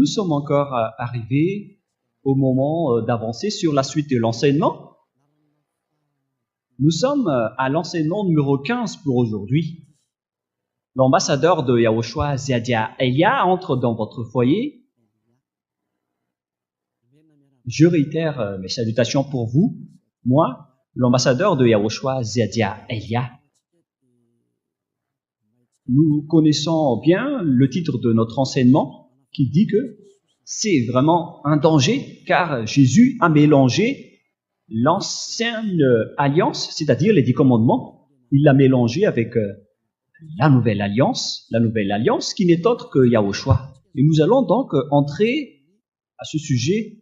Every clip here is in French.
Nous sommes encore arrivés au moment d'avancer sur la suite de l'enseignement. Nous sommes à l'enseignement numéro 15 pour aujourd'hui. L'ambassadeur de Yahushua, Ziadia Elia, entre dans votre foyer. Je réitère mes salutations pour vous. Moi, l'ambassadeur de Yahushua, Ziadia Elia. Nous connaissons bien le titre de notre enseignement qui dit que c'est vraiment un danger car Jésus a mélangé l'ancienne alliance, c'est-à-dire les 10 commandements, il l'a mélangé avec la nouvelle alliance qui n'est autre que Yahushua. Et nous allons donc entrer à ce sujet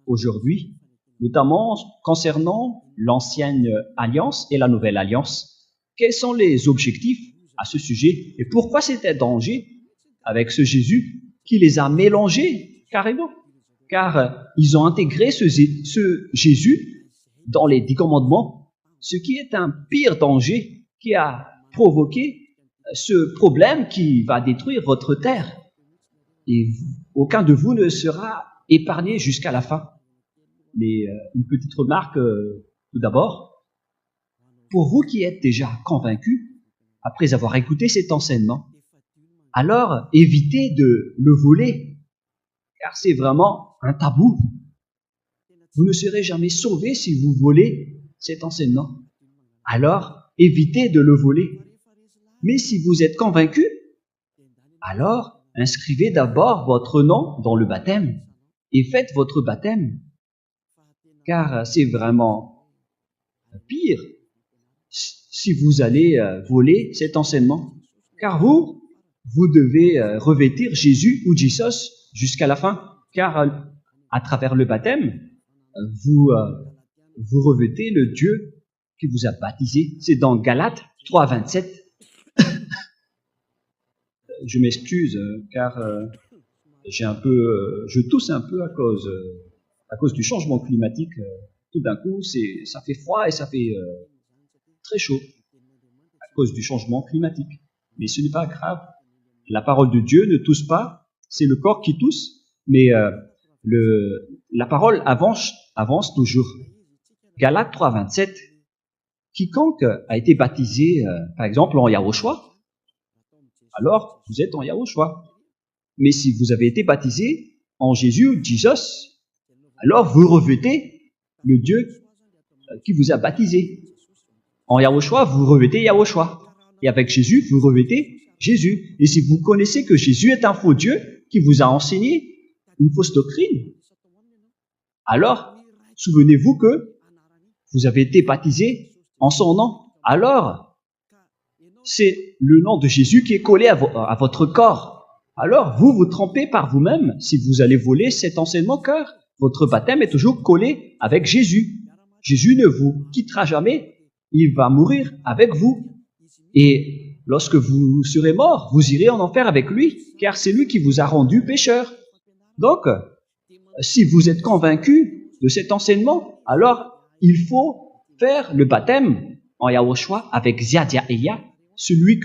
aujourd'hui, notamment concernant l'ancienne alliance et la nouvelle alliance. Quels sont les objectifs à ce sujet et pourquoi c'est un danger avec ce Jésus qui les a mélangés carrément? Car ils ont intégré ce Jésus dans les 10 commandements, ce qui est un pire danger qui a provoqué ce problème qui va détruire votre terre. Et aucun de vous ne sera épargné jusqu'à la fin. Mais une petite remarque tout d'abord. Pour vous qui êtes déjà convaincus, après avoir écouté cet enseignement, alors évitez de le voler, car c'est vraiment un tabou. Vous ne serez jamais sauvé si vous volez cet enseignement. Alors, évitez de le voler. Mais si vous êtes convaincu, alors inscrivez d'abord votre nom dans le baptême et faites votre baptême. Car c'est vraiment pire si vous allez voler cet enseignement. Car vous devez revêtir Jésus ou Jesus jusqu'à la fin. Car à travers le baptême, vous revêtez le Dieu qui vous a baptisé. C'est dans Galates 3, 27. Je m'excuse car je tousse un peu à cause du changement climatique. Tout d'un coup, ça fait froid et ça fait très chaud à cause du changement climatique. Mais ce n'est pas grave. La parole de Dieu ne tousse pas. C'est le corps qui tousse, mais la parole avance toujours. Galates 3, 27. Quiconque a été baptisé, par exemple, en Yahushua, alors vous êtes en Yahushua. Mais si vous avez été baptisé en Jésus ou Jesus, alors vous revêtez le Dieu qui vous a baptisé. En Yahushua, vous revêtez Yahushua. Et avec Jésus, vous revêtez Jésus. Et si vous connaissez que Jésus est un faux Dieu qui vous a enseigné une fausse doctrine, alors souvenez-vous que vous avez été baptisé en son nom. Alors, c'est le nom de Jésus qui est collé à votre corps. Alors, vous trompez par vous-même si vous allez voler cet enseignement, car votre baptême est toujours collé avec Jésus. Jésus ne vous quittera jamais. Il va mourir avec vous. Et lorsque vous serez mort, vous irez en enfer avec lui, car c'est lui qui vous a rendu pécheur. Donc, si vous êtes convaincu de cet enseignement, alors il faut faire le baptême en Yahushua avec Ziadia Elia, celui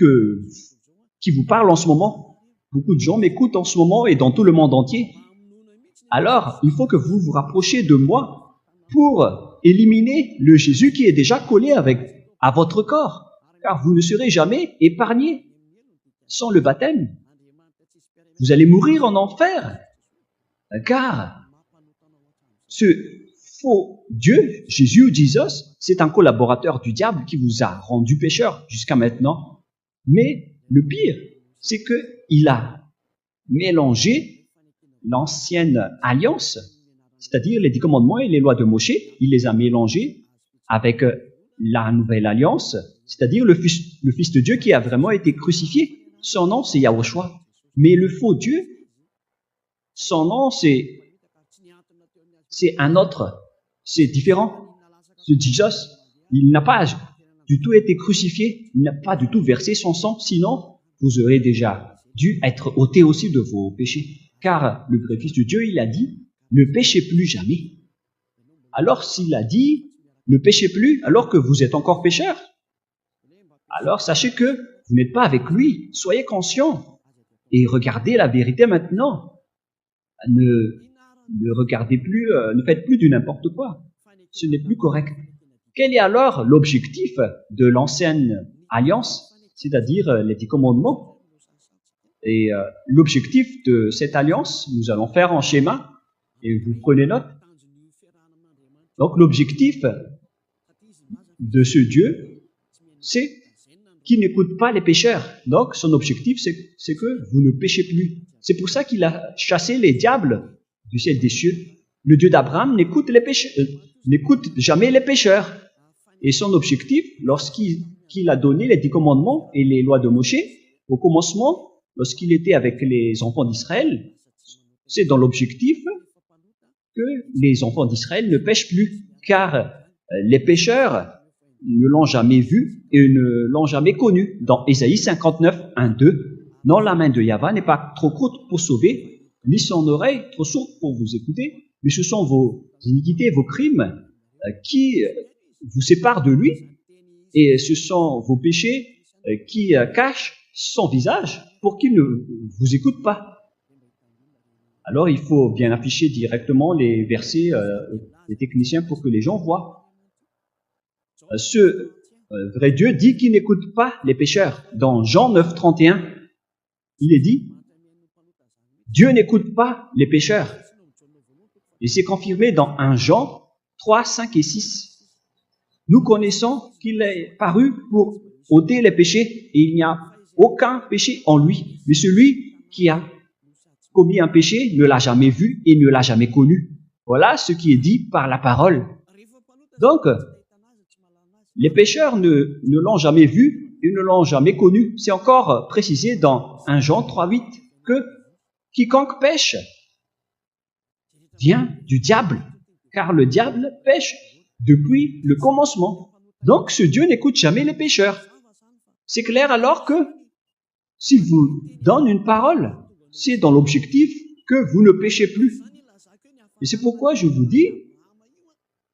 qui vous parle en ce moment. Beaucoup de gens m'écoutent en ce moment et dans tout le monde entier. Alors, il faut que vous vous rapprochiez de moi pour éliminer le Jésus qui est déjà collé à votre corps, car vous ne serez jamais épargné sans le baptême. Vous allez mourir en enfer, car ce faux Dieu, Jésus ou Jesus, c'est un collaborateur du diable qui vous a rendu pécheur jusqu'à maintenant. Mais le pire, c'est qu'il a mélangé l'ancienne alliance, c'est-à-dire les 10 commandements et les lois de Moshe, il les a mélangés avec la nouvelle alliance, c'est-à-dire le Fils de Dieu qui a vraiment été crucifié. Son nom, c'est Yahushua. Mais le faux Dieu, son nom, c'est un autre. C'est différent. Ce Jesus, il n'a pas du tout été crucifié, il n'a pas du tout versé son sang, sinon vous aurez déjà dû être ôté aussi de vos péchés. Car le vrai Fils de Dieu, il a dit, ne péchez plus jamais. Alors s'il a dit, ne péchez plus alors que vous êtes encore pécheur, alors sachez que vous n'êtes pas avec lui. Soyez conscient et regardez la vérité maintenant. ne regardez plus, ne faites plus du n'importe quoi. Ce n'est plus correct. Quel est alors l'objectif de l'ancienne alliance, c'est-à-dire les 10 commandements? Et l'objectif de cette alliance, nous allons faire en schéma, et vous prenez note. Donc l'objectif de ce Dieu, c'est qu'il n'écoute pas les pécheurs. Donc son objectif, c'est que vous ne péchez plus. C'est pour ça qu'il a chassé les diables du ciel des cieux. Le Dieu d'Abraham n'écoute jamais les pécheurs. Et son objectif, lorsqu'il a donné les 10 commandements et les lois de Moïse, au commencement, lorsqu'il était avec les enfants d'Israël, c'est dans l'objectif que les enfants d'Israël ne pêchent plus, car les pécheurs ne l'ont jamais vu et ne l'ont jamais connu. Dans Ésaïe 59, 1, 2, « Non, la main de Yahva n'est pas trop courte pour sauver, ni son oreille trop sourde pour vous écouter, mais ce sont vos iniquités, vos crimes qui vous séparent de lui, et ce sont vos péchés qui cachent son visage pour qu'il ne vous écoute pas. » Alors il faut bien afficher directement les versets des techniciens pour que les gens voient. Ce vrai Dieu dit qu'il n'écoute pas les pécheurs. Dans Jean 9, 31, il est dit, Dieu n'écoute pas les pécheurs. Et c'est confirmé dans 1 Jean 3, 5 et 6. Nous connaissons qu'il est paru pour ôter les péchés et il n'y a aucun péché en lui. Mais celui qui a commis un péché ne l'a jamais vu et ne l'a jamais connu. Voilà ce qui est dit par la parole. Donc, les pécheurs ne l'ont jamais vu et ne l'ont jamais connu. C'est encore précisé dans 1 Jean 3, 8 que quiconque pêche vient du diable, car le diable pêche depuis le commencement. Donc, ce Dieu n'écoute jamais les pécheurs. C'est clair alors que s'il vous donne une parole, c'est dans l'objectif que vous ne péchez plus. Et c'est pourquoi je vous dis,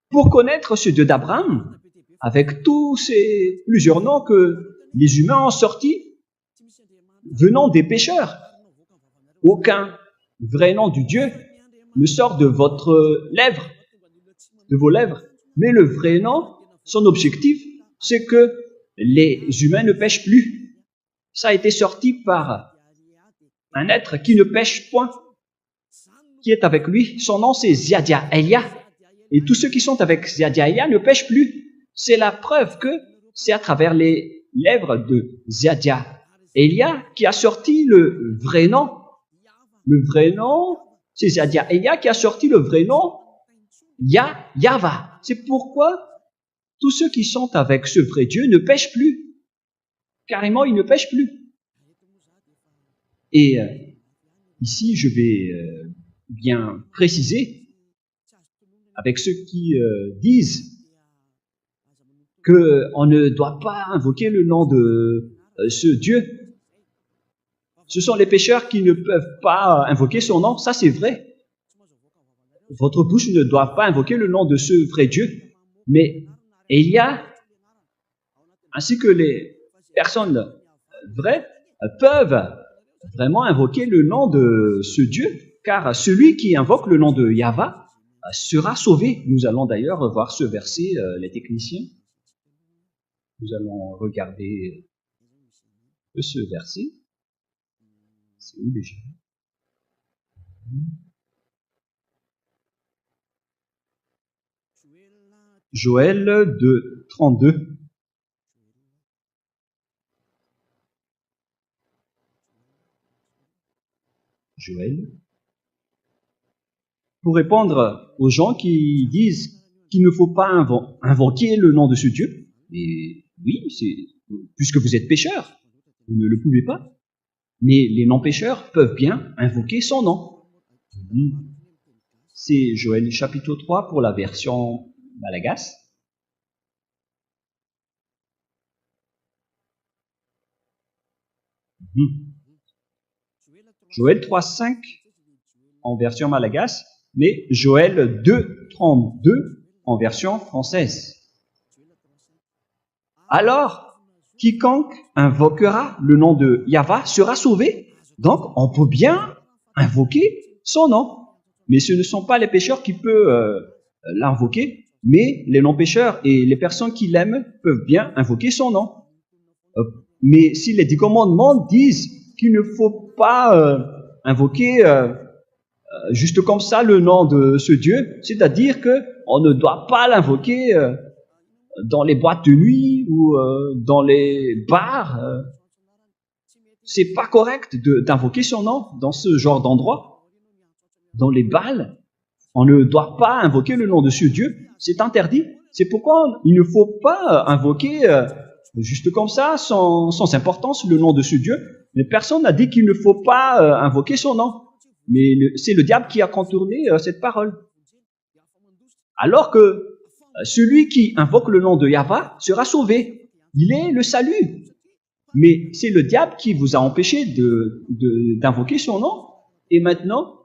pour connaître ce Dieu d'Abraham, avec tous ces plusieurs noms que les humains ont sortis, venant des pécheurs, aucun vrai nom du Dieu ne sort de votre lèvre, de vos lèvres. Mais le vrai nom, son objectif, c'est que les humains ne pêchent plus. Ça a été sorti par un être qui ne pêche point, qui est avec lui. Son nom, c'est Ziadia Elia. Et tous ceux qui sont avec Ziadia Elia ne pêchent plus. C'est la preuve que c'est à travers les lèvres de Ziadia Elia qui a sorti le vrai nom. Le vrai nom, c'est Ziadia Elia qui a sorti le vrai nom Yahva. C'est pourquoi tous ceux qui sont avec ce vrai Dieu ne pêchent plus. Carrément, ils ne pêchent plus. Et ici, je vais bien préciser avec ceux qui disent qu'on ne doit pas invoquer le nom de ce Dieu. Ce sont les pécheurs qui ne peuvent pas invoquer son nom, ça c'est vrai. Votre bouche ne doit pas invoquer le nom de ce vrai Dieu. Mais Elia, ainsi que les personnes vraies, peuvent vraiment invoquer le nom de ce Dieu, car celui qui invoque le nom de Yahva sera sauvé. Nous allons d'ailleurs voir ce verset, les techniciens. Nous allons regarder ce verset. C'est où déjà? Joël 2, 32. Joël. Pour répondre aux gens qui disent qu'il ne faut pas invoquer le nom de ce Dieu, et oui, puisque vous êtes pécheurs, vous ne le pouvez pas, mais les non-pécheurs peuvent bien invoquer son nom. C'est Joël chapitre 3 pour la version malagasy. Joël 3, 5 en version malagasy, mais Joël 2, 32 en version française. Alors, quiconque invoquera le nom de Yahva sera sauvé. Donc, on peut bien invoquer son nom. Mais ce ne sont pas les pécheurs qui peuvent l'invoquer, mais les non-pécheurs et les personnes qui l'aiment peuvent bien invoquer son nom. Mais si les 10 commandements disent qu'il ne faut pas invoquer juste comme ça le nom de ce Dieu, c'est-à-dire que on ne doit pas l'invoquer dans les boîtes de nuit ou dans les bars. C'est pas correct d'invoquer son nom dans ce genre d'endroit. Dans les bals, on ne doit pas invoquer le nom de ce Dieu. C'est interdit. C'est pourquoi il ne faut pas invoquer juste comme ça, sans importance, le nom de ce Dieu. Mais personne n'a dit qu'il ne faut pas invoquer son nom. Mais c'est le diable qui a contourné cette parole. Alors que celui qui invoque le nom de Yahweh sera sauvé. Il est le salut. Mais c'est le diable qui vous a empêché d'invoquer son nom. Et maintenant,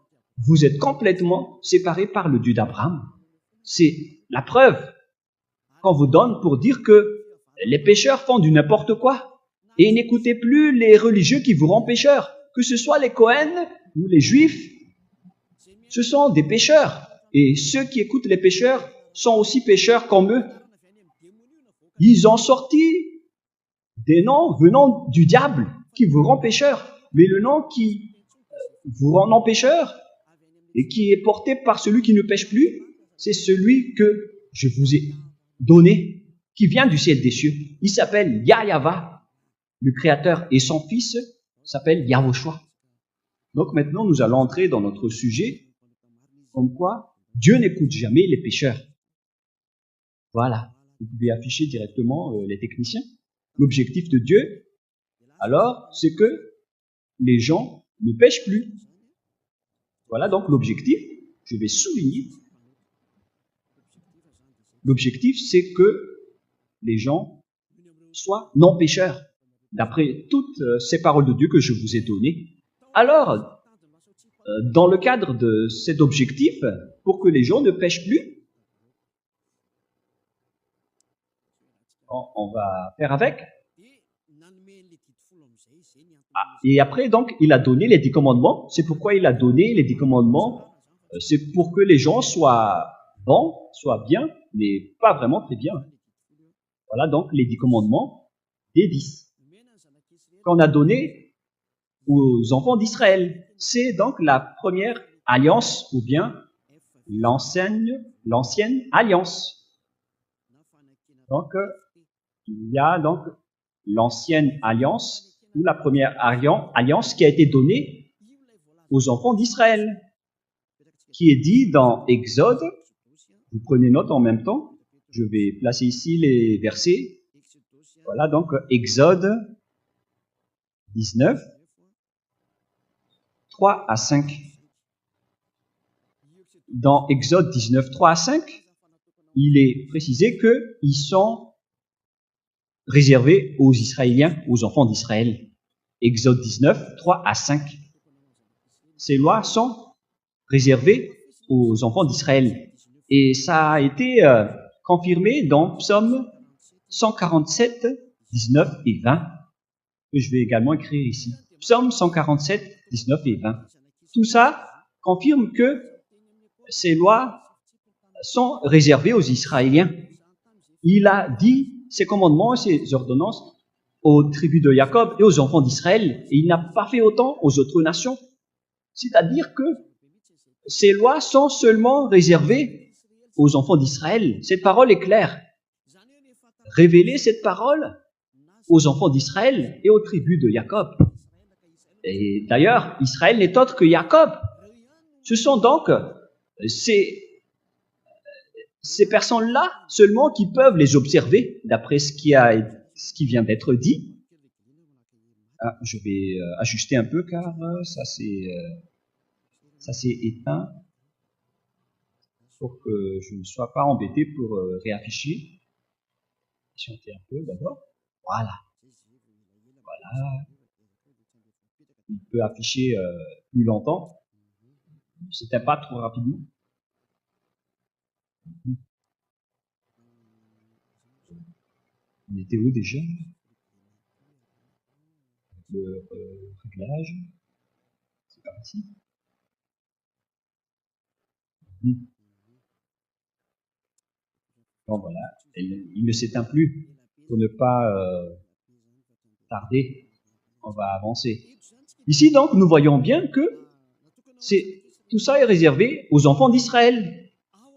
vous êtes complètement séparés par le Dieu d'Abraham. C'est la preuve qu'on vous donne pour dire que les pécheurs font du n'importe quoi. Et n'écoutez plus les religieux qui vous rendent pécheurs, que ce soit les Cohen ou les Juifs. Ce sont des pécheurs. Et ceux qui écoutent les pécheurs sont aussi pécheurs comme eux. Ils ont sorti des noms venant du diable qui vous rend pécheur. Mais le nom qui vous rend non pécheur et qui est porté par celui qui ne pêche plus, c'est celui que je vous ai donné, qui vient du ciel des cieux. Il s'appelle Yahweh, le Créateur, et son fils s'appelle Yahushua. Donc maintenant, nous allons entrer dans notre sujet, comme quoi Dieu n'écoute jamais les pécheurs. Voilà, vous pouvez afficher directement les techniciens. L'objectif de Dieu, alors, c'est que les gens ne pêchent plus. Voilà donc l'objectif, je vais souligner. L'objectif, c'est que les gens soient non-pécheurs, d'après toutes ces paroles de Dieu que je vous ai données. Alors, dans le cadre de cet objectif, pour que les gens ne pêchent plus, on va faire avec. Et après, donc, il a donné les 10 commandements. C'est pourquoi il a donné les 10 commandements. C'est pour que les gens soient bons, soient bien, mais pas vraiment très bien. Voilà donc les 10 commandements des 10 qu'on a donné aux enfants d'Israël. C'est donc la première alliance ou bien l'ancienne alliance. Donc, il y a donc l'ancienne alliance ou la première alliance qui a été donnée aux enfants d'Israël, qui est dit dans Exode. Vous prenez note en même temps. Je vais placer ici les versets. Voilà donc Exode 19, 3 à 5. Dans Exode 19, 3 à 5, il est précisé qu'ils sont réservés aux Israéliens, aux enfants d'Israël. Exode 19, 3 à 5. Ces lois sont réservées aux enfants d'Israël. Et ça a été confirmé dans Psaume 147, 19 et 20, que je vais également écrire ici. Psaume 147, 19 et 20. Tout ça confirme que ces lois sont réservées aux Israéliens. Il a dit ses commandements et ses ordonnances aux tribus de Jacob et aux enfants d'Israël, et il n'a pas fait autant aux autres nations. C'est-à-dire que ces lois sont seulement réservées aux enfants d'Israël. Cette parole est claire. Révéler cette parole aux enfants d'Israël et aux tribus de Jacob. Et d'ailleurs, Israël n'est autre que Jacob. Ce sont donc ces personnes-là seulement qui peuvent les observer, d'après ce qui vient d'être dit. Ah, je vais ajuster un peu car ça s'est éteint pour que je ne sois pas embêté pour réafficher. Chanter un peu d'abord. Voilà. Il peut afficher plus longtemps. C'était pas trop rapidement. On était où déjà? Le réglage. C'est pas ici. Donc voilà, il ne s'éteint plus. Pour ne pas tarder, on va avancer. Ici donc, nous voyons bien que tout ça est réservé aux enfants d'Israël.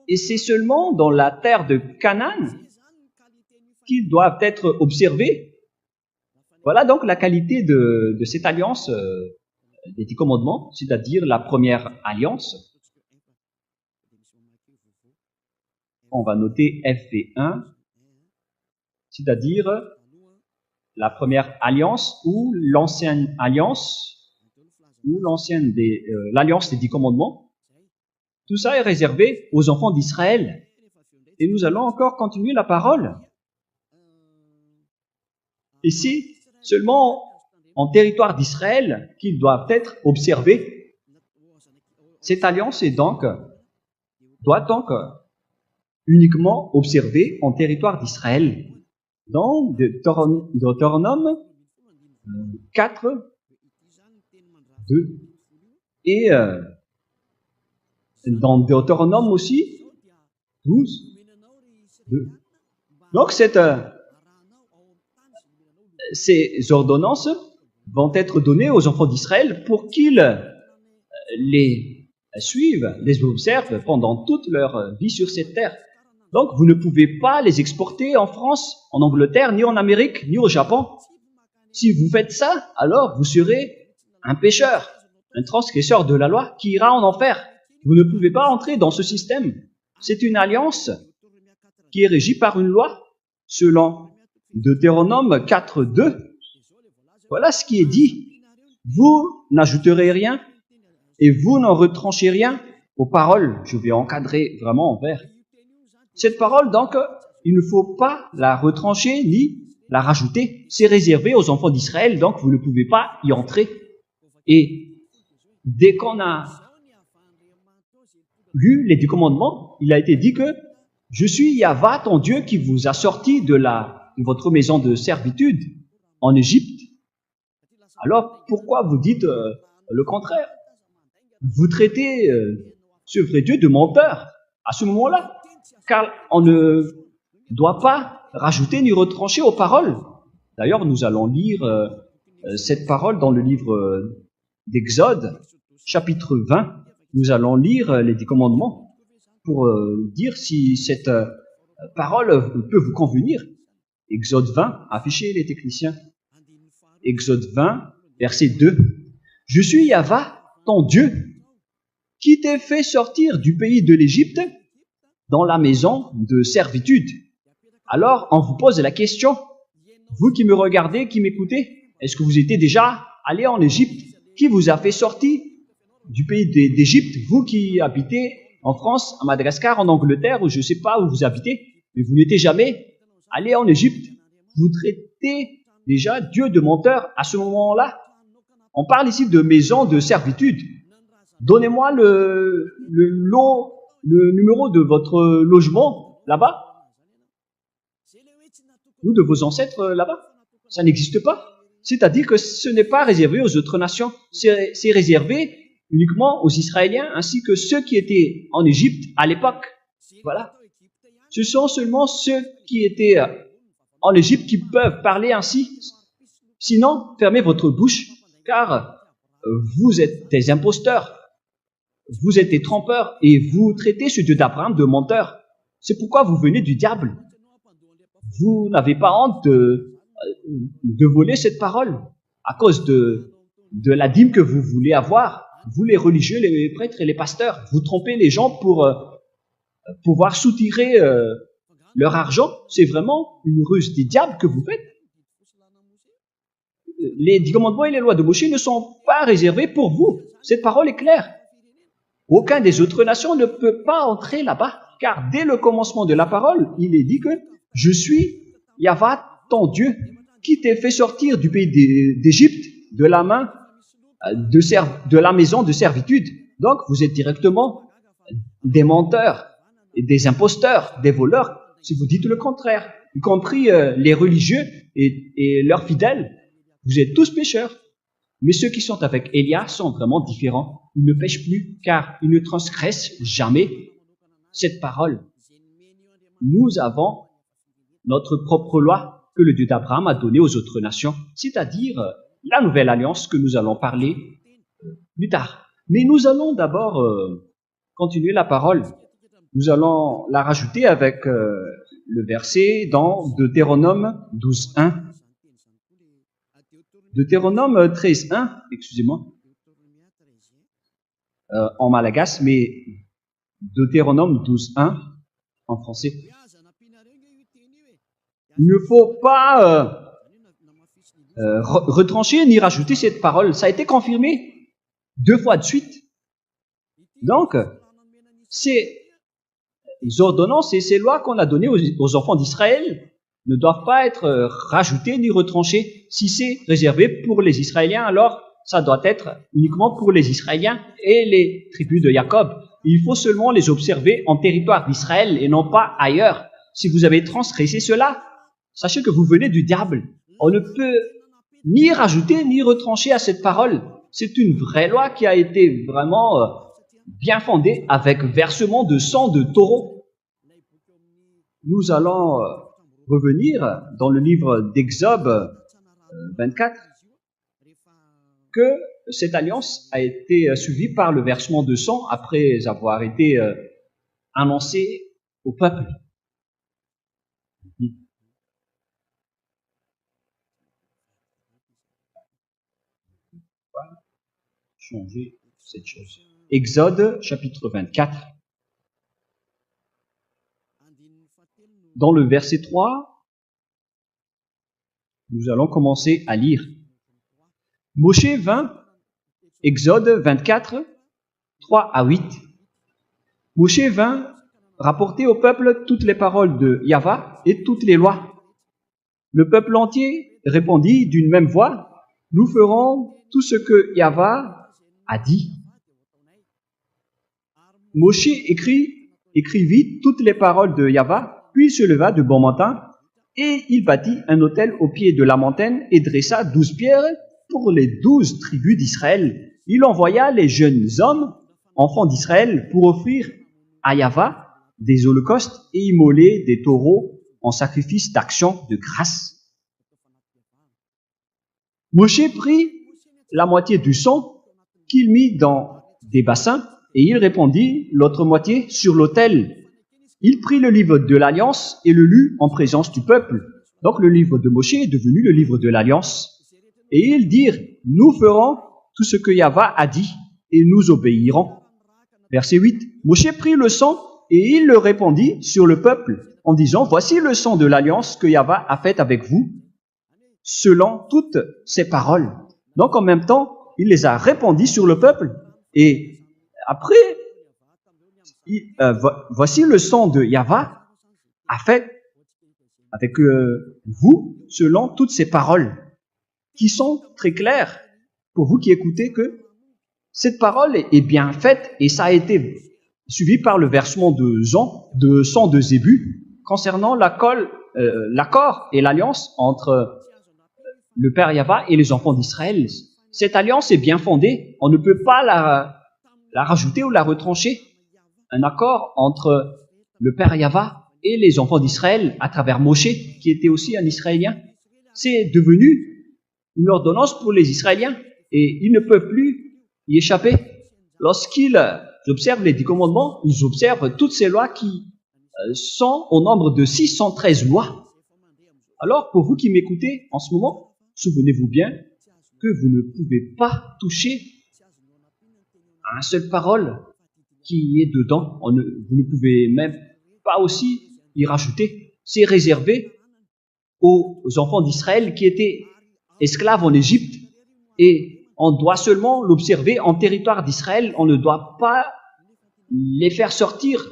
Et c'est seulement dans la terre de Canaan qu'ils doivent être observés. Voilà donc la qualité de cette alliance des 10 commandements, c'est-à-dire la première alliance. On va noter FV1, c'est-à-dire la première alliance ou l'ancienne alliance, ou l'alliance des 10 commandements. Tout ça est réservé aux enfants d'Israël. Et nous allons encore continuer la parole. Ici, seulement en territoire d'Israël qu'ils doivent être observés. Cette alliance doit donc uniquement observée en territoire d'Israël. Dans Deutéronome 4, 2, et dans Deutéronome aussi 12, 2. Donc ces ordonnances vont être données aux enfants d'Israël pour qu'ils les suivent, les observent pendant toute leur vie sur cette terre. Donc, vous ne pouvez pas les exporter en France, en Angleterre, ni en Amérique, ni au Japon. Si vous faites ça, alors vous serez un pécheur, un transgresseur de la loi qui ira en enfer. Vous ne pouvez pas entrer dans ce système. C'est une alliance qui est régie par une loi, selon Deutéronome 4, 2. Voilà ce qui est dit. Vous n'ajouterez rien et vous n'en retranchez rien aux paroles. Je vais encadrer vraiment en vert. Cette parole, donc, il ne faut pas la retrancher ni la rajouter. C'est réservé aux enfants d'Israël, donc vous ne pouvez pas y entrer. Et dès qu'on a lu les 10 commandements, il a été dit que « Je suis Yahva, ton Dieu, qui vous a sorti de votre maison de servitude en Égypte. » Alors, pourquoi vous dites le contraire? Vous traitez ce vrai Dieu de menteur à ce moment-là. Car on ne doit pas rajouter ni retrancher aux paroles. D'ailleurs, nous allons lire cette parole dans le livre d'Exode, chapitre 20. Nous allons lire les 10 commandements pour dire si cette parole peut vous convenir. Exode 20, affichez les techniciens. Exode 20, verset 2. « Je suis Yahva, ton Dieu, qui t'ai fait sortir du pays de l'Égypte dans la maison de servitude. » Alors, on vous pose la question, vous qui me regardez, qui m'écoutez, est-ce que vous étiez déjà allé en Égypte? Qui vous a fait sortir du pays d'Égypte? Vous qui habitez en France, à Madagascar, en Angleterre, ou je ne sais pas où vous habitez, mais vous n'étiez jamais allé en Égypte. Vous traitez déjà Dieu de menteur à ce moment-là. On parle ici de maison de servitude. Donnez-moi le numéro de votre logement là-bas, ou de vos ancêtres là-bas. Ça n'existe pas. C'est-à-dire que ce n'est pas réservé aux autres nations. C'est réservé uniquement aux Israéliens, ainsi que ceux qui étaient en Égypte à l'époque. Voilà. Ce sont seulement ceux qui étaient en Égypte qui peuvent parler ainsi. Sinon, fermez votre bouche, car vous êtes des imposteurs. Vous êtes des trompeurs et vous traitez ce Dieu d'Abraham de menteur. C'est pourquoi vous venez du diable. Vous n'avez pas honte de voler cette parole à cause de la dîme que vous voulez avoir. Vous, les religieux, les prêtres et les pasteurs, vous trompez les gens pour pouvoir soutirer leur argent. C'est vraiment une ruse des diables que vous faites. Les 10 commandements et les lois de Moïse ne sont pas réservés pour vous. Cette parole est claire. Aucun des autres nations ne peut pas entrer là-bas, car dès le commencement de la parole, il est dit que « Je suis Yahva, ton Dieu, qui t'ai fait sortir du pays d'Égypte, de la maison de servitude. » Donc, vous êtes directement des menteurs, et des imposteurs, des voleurs, si vous dites le contraire, y compris les religieux et leurs fidèles. Vous êtes tous pécheurs. Mais ceux qui sont avec Élia sont vraiment différents. Ils ne pêchent plus car ils ne transgressent jamais cette parole. Nous avons notre propre loi que le Dieu d'Abraham a donnée aux autres nations, c'est-à-dire la nouvelle alliance que nous allons parler plus tard. Mais nous allons d'abord continuer la parole. Nous allons la rajouter avec le verset dans Deutéronome 12.1. Deutéronome 13.1, excusez-moi, en malagasy, mais Deutéronome 12.1 en français. Il ne faut pas retrancher ni rajouter cette parole. Ça a été confirmé 2 fois de suite. Donc, ces ordonnances et ces lois qu'on a données aux enfants d'Israël ne doivent pas être rajoutées ni retranchées. Si c'est réservé pour les Israéliens, alors ça doit être uniquement pour les Israéliens et les tribus de Jacob. Il faut seulement les observer en territoire d'Israël et non pas ailleurs. Si vous avez transgressé cela, sachez que vous venez du diable. On ne peut ni rajouter ni retrancher à cette parole. C'est une vraie loi qui a été vraiment bien fondée avec versement de sang de taureau. Nous allons revenir dans le livre d'Exode 24 que cette alliance a été suivie par le versement de sang après avoir été annoncée au peuple. Changer cette chose. Exode chapitre 24. Dans le verset 3, nous allons commencer à lire. Moshe vint, Exode 24, 3 à 8. Moshe vint rapporter au peuple toutes les paroles de Yahvé et toutes les lois. Le peuple entier répondit d'une même voix, nous ferons tout ce que Yahvé a dit. Moshe écrivit toutes les paroles de Yahvé, puis il se leva de bon matin, et il bâtit un autel au pied de la montagne et dressa 12 pierres pour les 12 tribus d'Israël. Il envoya les jeunes hommes, enfants d'Israël, pour offrir à Yahvé des holocaustes et immoler des taureaux en sacrifice d'action de grâce. Moshe prit la moitié du sang qu'il mit dans des bassins et il répandit l'autre moitié sur l'autel. Il prit le livre de l'Alliance et le lut en présence du peuple. Donc le livre de Moshe est devenu le livre de l'Alliance. Et ils dirent, nous ferons tout ce que Yahvé a dit et nous obéirons. Verset 8. Moshe prit le sang et il le répandit sur le peuple en disant, voici le sang de l'Alliance que Yahvé a faite avec vous, selon toutes ses paroles. Donc en même temps, il les a répandis sur le peuple et après, voici le sang de Yahvé a fait avec vous selon toutes ces paroles qui sont très claires pour vous qui écoutez que cette parole est bien faite et ça a été suivi par le versement de sang de Zébu concernant l'accord et l'alliance entre le Père Yahvé et les enfants d'Israël. Cette alliance est bien fondée, on ne peut pas la rajouter ou la retrancher. Un accord entre le Père Yahvé et les enfants d'Israël à travers Moshe, qui était aussi un Israélien. C'est devenu une ordonnance pour les Israéliens et ils ne peuvent plus y échapper. Lorsqu'ils observent les 10 commandements, ils observent toutes ces lois qui sont au nombre de 613 lois. Alors, pour vous qui m'écoutez en ce moment, souvenez-vous bien que vous ne pouvez pas toucher à une seule parole qui est dedans. Vous ne pouvez même pas aussi y rajouter. C'est réservé aux enfants d'Israël qui étaient esclaves en Égypte et on doit seulement l'observer en territoire d'Israël. On ne doit pas les faire sortir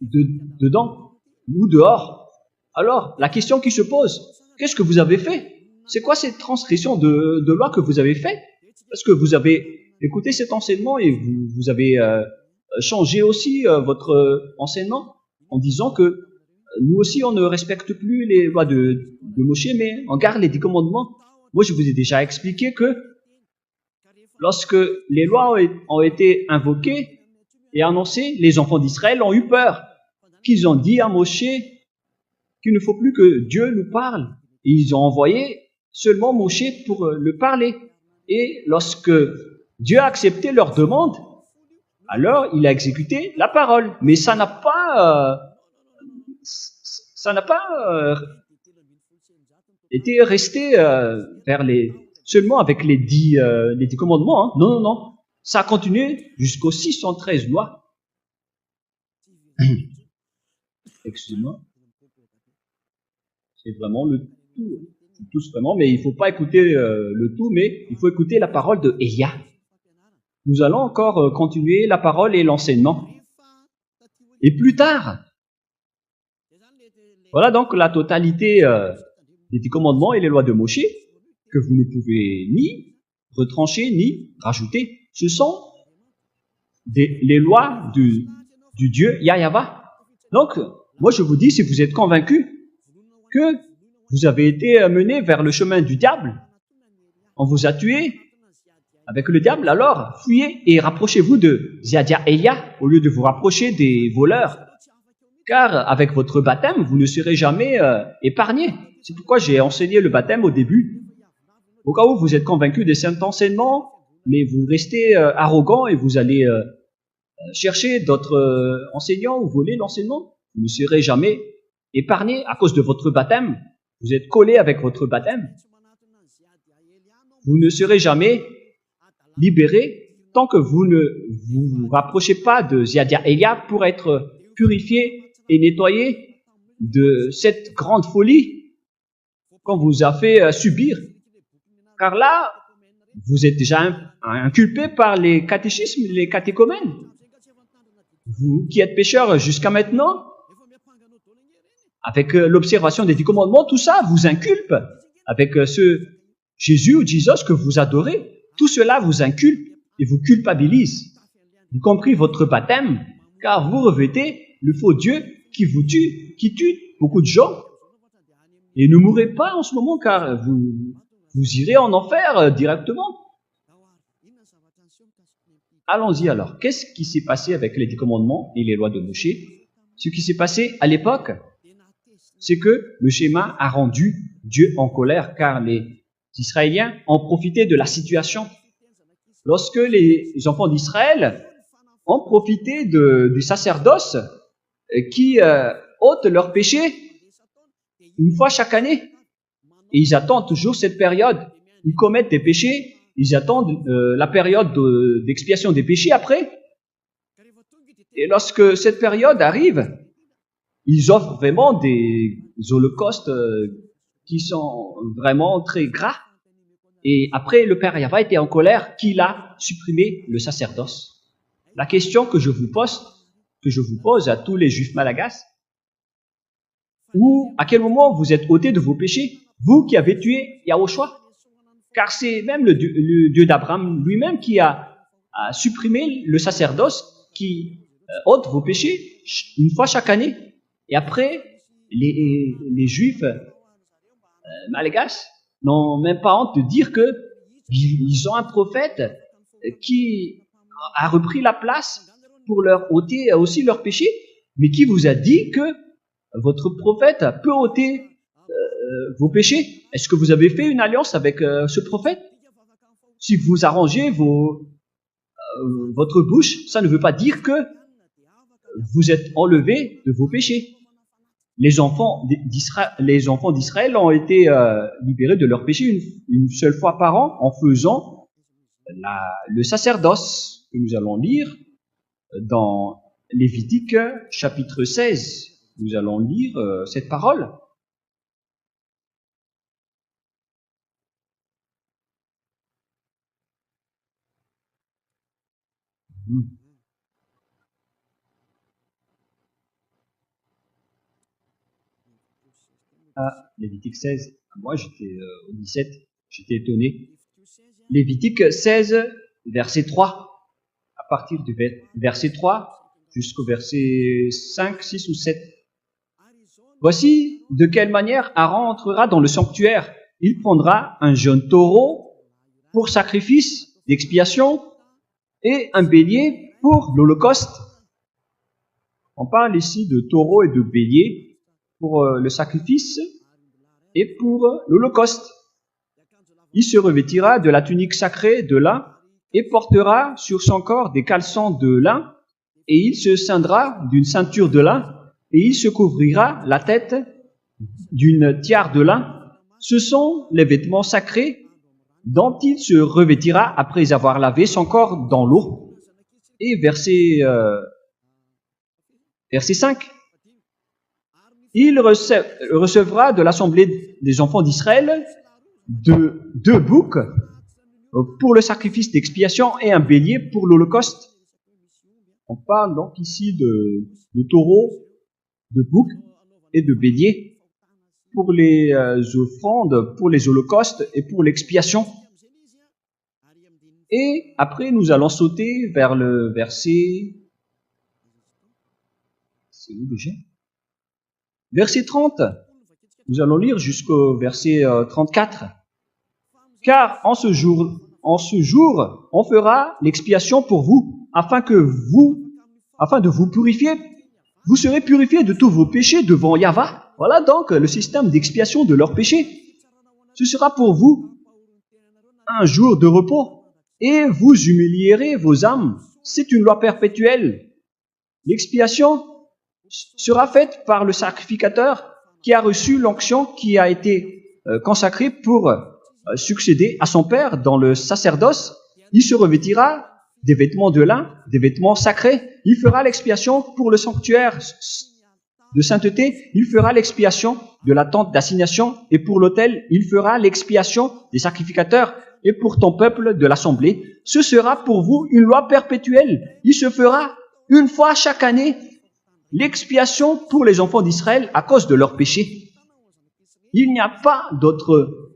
dedans ou dehors. Alors, la question qui se pose, qu'est-ce que vous avez fait? C'est quoi cette transgression de loi que vous avez fait? Parce que vous avez écouté cet enseignement et vous avez changé aussi votre enseignement en disant que nous aussi on ne respecte plus les lois de Moshe, mais on garde les 10 commandements. Moi, je vous ai déjà expliqué que lorsque les lois ont été invoquées et annoncées, les enfants d'Israël ont eu peur, qu'ils ont dit à Moshe qu'il ne faut plus que Dieu nous parle. Et ils ont envoyé seulement Moshe pour le parler. Et lorsque Dieu a accepté leur demande, alors il a exécuté la parole. Mais ça n'a pas été resté seulement avec les 10 commandements. Hein. Non, non, non. Ça a continué jusqu'aux 613 lois. Excusez-moi. C'est vraiment le tout. Tous vraiment, mais il ne faut pas écouter le tout, mais il faut écouter la parole de Elia. Nous allons encore continuer la parole et l'enseignement. Et plus tard, voilà donc la totalité des 10 commandements et les lois de Moshe, que vous ne pouvez ni retrancher, ni rajouter. Ce sont les lois du Dieu Yahweh. Donc, moi je vous dis, si vous êtes convaincus que vous avez été mené vers le chemin du diable, on vous a tué avec le diable, alors fuyez et rapprochez-vous de Ziadia Elia au lieu de vous rapprocher des voleurs. Car avec votre baptême, vous ne serez jamais épargné. C'est pourquoi j'ai enseigné le baptême au début. Au cas où vous êtes convaincu de cet enseignement, mais vous restez arrogant et vous allez chercher d'autres enseignants ou voler l'enseignement, vous ne serez jamais épargné à cause de votre baptême. Vous êtes collé avec votre baptême. Vous ne serez jamais libéré tant que vous ne vous rapprochez pas de Ziadia Elia pour être purifié et nettoyé de cette grande folie qu'on vous a fait subir. Car là, vous êtes déjà inculpé par les catéchismes, les catéchomènes. Vous qui êtes pécheurs jusqu'à maintenant, avec l'observation des 10 commandements, tout ça vous inculpe. Avec ce Jésus ou Jesus que vous adorez, tout cela vous inculpe et vous culpabilise, y compris votre baptême, car vous revêtez le faux Dieu qui vous tue, qui tue beaucoup de gens. Et ne mourrez pas en ce moment, car vous irez en enfer directement. Allons-y alors. Qu'est-ce qui s'est passé avec les 10 commandements et les lois de Moshe? Ce qui s'est passé à l'époque, c'est que le schéma a rendu Dieu en colère, car les Israéliens ont profité de la situation. Lorsque les enfants d'Israël ont profité du sacerdoce qui ôte leurs péchés une fois chaque année, et ils attendent toujours cette période, ils commettent des péchés, ils attendent la période d'expiation des péchés après, et lorsque cette période arrive, ils offrent vraiment des holocaustes qui sont vraiment très gras. Et après, le Père Yahweh était en colère qu'il a supprimé le sacerdoce. La question que je vous pose à tous les Juifs malagasy, à quel moment vous êtes ôtés de vos péchés, vous qui avez tué Yahushua? Car c'est même le Dieu d'Abraham lui-même qui a supprimé le sacerdoce qui ôte vos péchés une fois chaque année. Et après, les Juifs malagasy n'ont même pas honte de dire qu'ils ont un prophète qui a repris la place pour leur ôter aussi leurs péchés. Mais qui vous a dit que votre prophète peut ôter vos péchés? Est-ce que vous avez fait une alliance avec ce prophète? Si vous arrangez votre bouche, ça ne veut pas dire que vous êtes enlevés de vos péchés. Les enfants d'Israël ont été libérés de leurs péchés une seule fois par an en faisant le sacerdoce que nous allons lire dans Lévitique chapitre 16. Nous allons lire cette parole. Lévitique 16. Moi, j'étais au 17. J'étais étonné. Lévitique 16, verset 3. À partir du verset 3 jusqu'au verset 5, 6 ou 7. Voici de quelle manière Aaron entrera dans le sanctuaire il prendra un jeune taureau pour sacrifice d'expiation et un bélier pour l'Holocauste. On parle ici de taureau et de bélier pour le sacrifice et pour l'Holocauste. Il se revêtira de la tunique sacrée de lin et portera sur son corps des caleçons de lin, et il se ceindra d'une ceinture de lin, et il se couvrira la tête d'une tiare de lin. Ce sont les vêtements sacrés dont il se revêtira après avoir lavé son corps dans l'eau. Et verset 5. Il recevra de l'assemblée des enfants d'Israël deux boucs pour le sacrifice d'expiation et un bélier pour l'Holocauste. On parle donc ici de taureaux, de boucs et de béliers pour les offrandes, pour les holocaustes et pour l'expiation. Et après, nous allons sauter vers le verset... C'est où déjà ? Verset 30. Nous allons lire jusqu'au verset 34. Car en ce jour, on fera l'expiation pour vous, afin de vous purifier. Vous serez purifiés de tous vos péchés devant Yahva. Voilà donc le système d'expiation de leurs péchés. Ce sera pour vous un jour de repos, et vous humilierez vos âmes. C'est une loi perpétuelle. L'expiation sera faite par le sacrificateur qui a reçu l'onction qui a été consacrée pour succéder à son père dans le sacerdoce. Il se revêtira des vêtements de lin, des vêtements sacrés. Il fera l'expiation pour le sanctuaire de sainteté. Il fera l'expiation de la tente d'assignation, et pour l'autel, il fera l'expiation des sacrificateurs, et pour ton peuple de l'assemblée. Ce sera pour vous une loi perpétuelle. Il se fera une fois chaque année l'expiation pour les enfants d'Israël à cause de leurs péchés. Il n'y a pas d'autre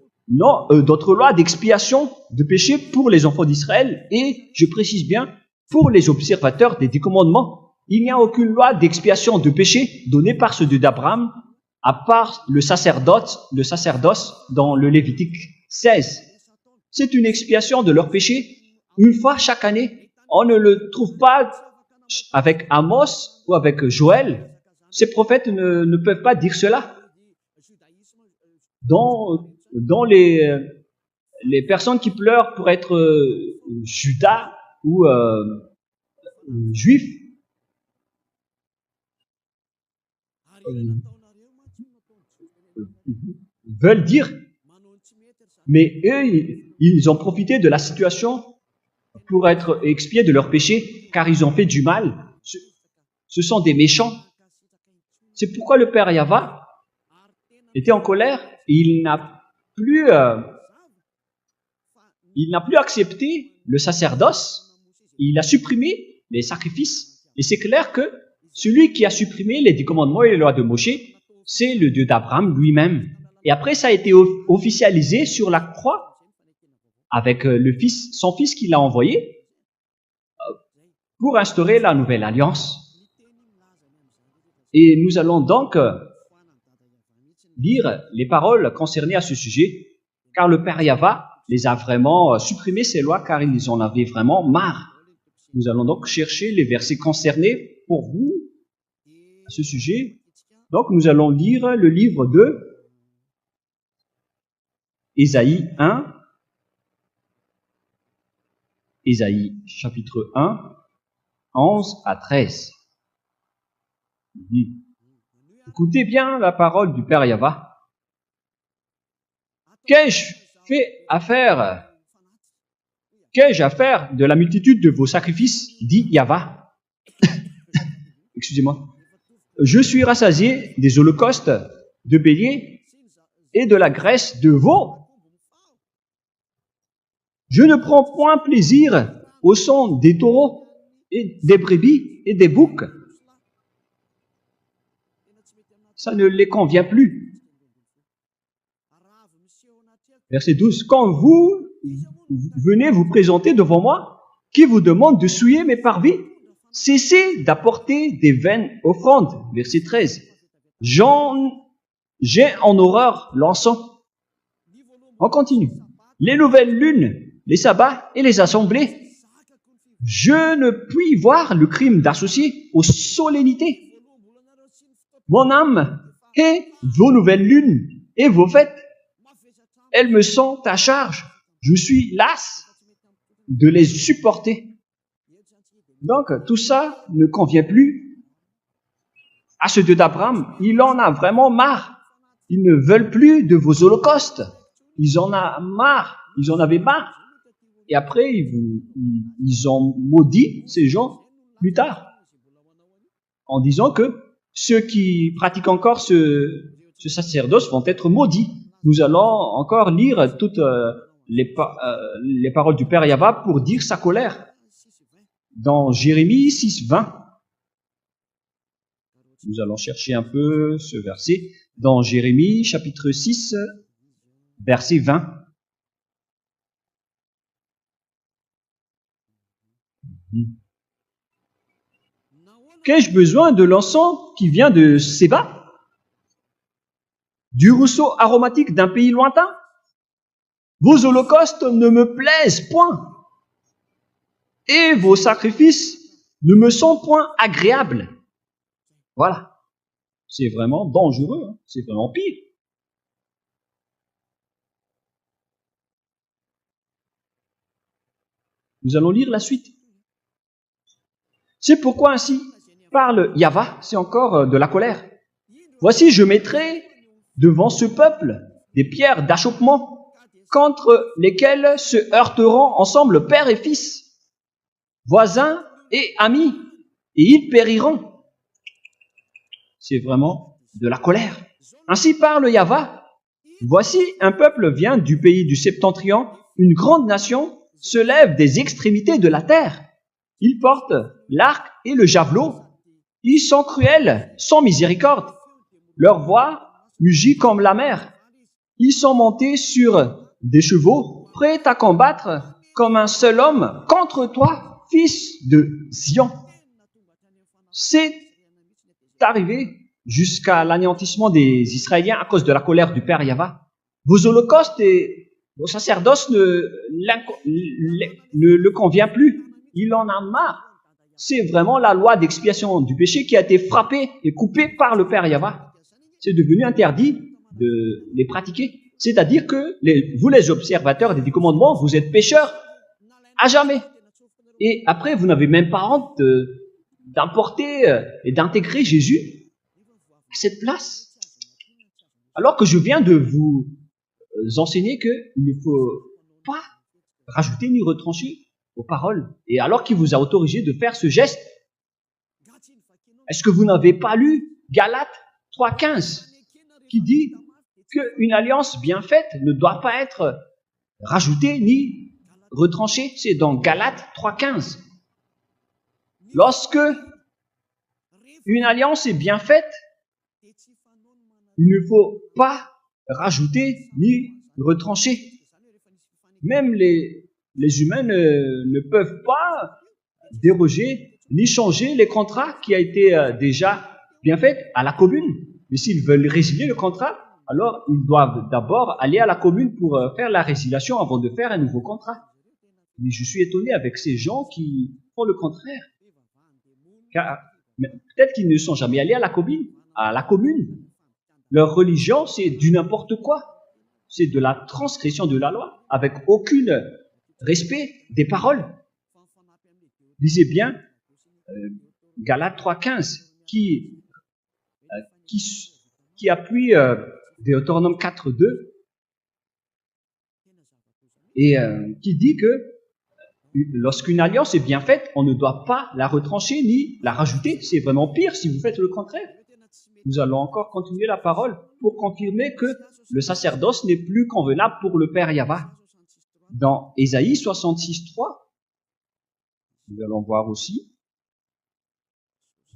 loi d'expiation de péché pour les enfants d'Israël, et je précise bien, pour les observateurs des 10 commandements. Il n'y a aucune loi d'expiation de péché donnée par ce Dieu d'Abraham, à part le sacerdoce dans le Lévitique 16. C'est une expiation de leurs péchés une fois chaque année. On ne le trouve pas avec Amos ou avec Joël. Ces prophètes ne peuvent pas dire cela. Dans les personnes qui pleurent pour être Judas ou juifs, veulent dire, mais eux, ils ont profité de la situation pour être expiés de leurs péchés, car ils ont fait du mal. Ce sont des méchants. C'est pourquoi le Père Yahva était en colère, et il n'a plus accepté le sacerdoce. Il a supprimé les sacrifices. Et c'est clair que celui qui a supprimé les 10 commandements et les lois de Moshe, c'est le Dieu d'Abraham lui-même. Et après, ça a été officialisé sur la croix avec son fils qu'il a envoyé pour instaurer la nouvelle alliance. Et nous allons donc lire les paroles concernées à ce sujet, car le Père Yahva les a vraiment supprimé ces lois, car ils en avaient vraiment marre. Nous allons donc chercher les versets concernés pour vous à ce sujet. Donc nous allons lire le livre de Ésaïe 1, Ésaïe chapitre 1, 11 à 13. Écoutez bien la parole du Père Yahva. Qu'ai-je à faire de la multitude de vos sacrifices, dit Yahva. Excusez-moi. Je suis rassasié des holocaustes de béliers et de la graisse de veau. Je ne prends point plaisir au sang des taureaux et des brebis et des boucs. Ça ne les convient plus. Verset 12. Quand vous venez vous présenter devant moi, qui vous demande de souiller mes parvis, cessez d'apporter des vaines offrandes. Verset 13. J'ai en horreur l'encens. On continue. Les nouvelles lunes, les sabbats et les assemblées. Je ne puis voir le crime d'associer aux solennités. Mon âme et vos nouvelles lunes et vos fêtes, elles me sont à charge. Je suis las de les supporter. Donc, tout ça ne convient plus à ce Dieu d'Abraham. Il en a vraiment marre. Ils ne veulent plus de vos holocaustes. Ils en ont marre. Ils en avaient marre. Et après, ils ont maudit ces gens plus tard, en disant que ceux qui pratiquent encore ce sacerdoce vont être maudits. Nous allons encore lire toutes les paroles du Père Yahva pour dire sa colère. Dans Jérémie 6, 20, nous allons chercher un peu ce verset. Dans Jérémie chapitre 6, verset 20. Qu'ai-je besoin de l'encens qui vient de Séba? Du rousseau aromatique d'un pays lointain? Vos holocaustes ne me plaisent point, et vos sacrifices ne me sont point agréables. Voilà. C'est vraiment dangereux, hein. C'est vraiment pire. Nous allons lire la suite. C'est pourquoi ainsi parle Yahva, c'est encore de la colère. Voici, je mettrai devant ce peuple des pierres d'achoppement contre lesquelles se heurteront ensemble père et fils, voisins et amis, et ils périront. C'est vraiment de la colère. Ainsi parle Yahva. Voici, un peuple vient du pays du septentrion, une grande nation se lève des extrémités de la terre. Ils portent l'arc et le javelot. Ils sont cruels, sans miséricorde. Leur voix mugit comme la mer. Ils sont montés sur des chevaux, prêts à combattre comme un seul homme contre toi, fils de Zion. C'est arrivé jusqu'à l'anéantissement des Israéliens à cause de la colère du Père Yahva. Vos holocaustes et vos sacerdoces ne le convient plus. Il en a marre. C'est vraiment la loi d'expiation du péché qui a été frappée et coupée par le Père Yahva. C'est devenu interdit de les pratiquer. C'est-à-dire que vous, les observateurs des 10 commandements, vous êtes pécheurs à jamais. Et après, vous n'avez même pas honte d'importer et d'intégrer Jésus à cette place. Alors que je viens de vous enseigner qu'il ne faut pas rajouter ni retrancher aux paroles. Et alors qu'il vous a autorisé de faire ce geste, est-ce que vous n'avez pas lu Galates 3,15 qui dit qu'une alliance bien faite ne doit pas être rajoutée ni retranchée? C'est dans Galates 3,15. Lorsque une alliance est bien faite, il ne faut pas rajouter ni retrancher. Même les humains ne peuvent pas déroger ni changer les contrats qui a été déjà bien fait à la commune. Mais s'ils veulent résilier le contrat, alors ils doivent d'abord aller à la commune pour faire la résiliation avant de faire un nouveau contrat. Mais je suis étonné avec ces gens qui font le contraire. Car peut-être qu'ils ne sont jamais allés à la commune. Leur religion, c'est du n'importe quoi. C'est de la transgression de la loi, avec aucun respect des paroles. Lisez bien Galates 3,15 qui appuie Deutéronome 4,2 et qui dit que lorsqu'une alliance est bien faite, on ne doit pas la retrancher ni la rajouter. C'est vraiment pire si vous faites le contraire. Nous allons encore continuer la parole pour confirmer que le sacerdoce n'est plus convenable pour le Père Yahva. Dans Ésaïe 66,3, nous allons voir aussi,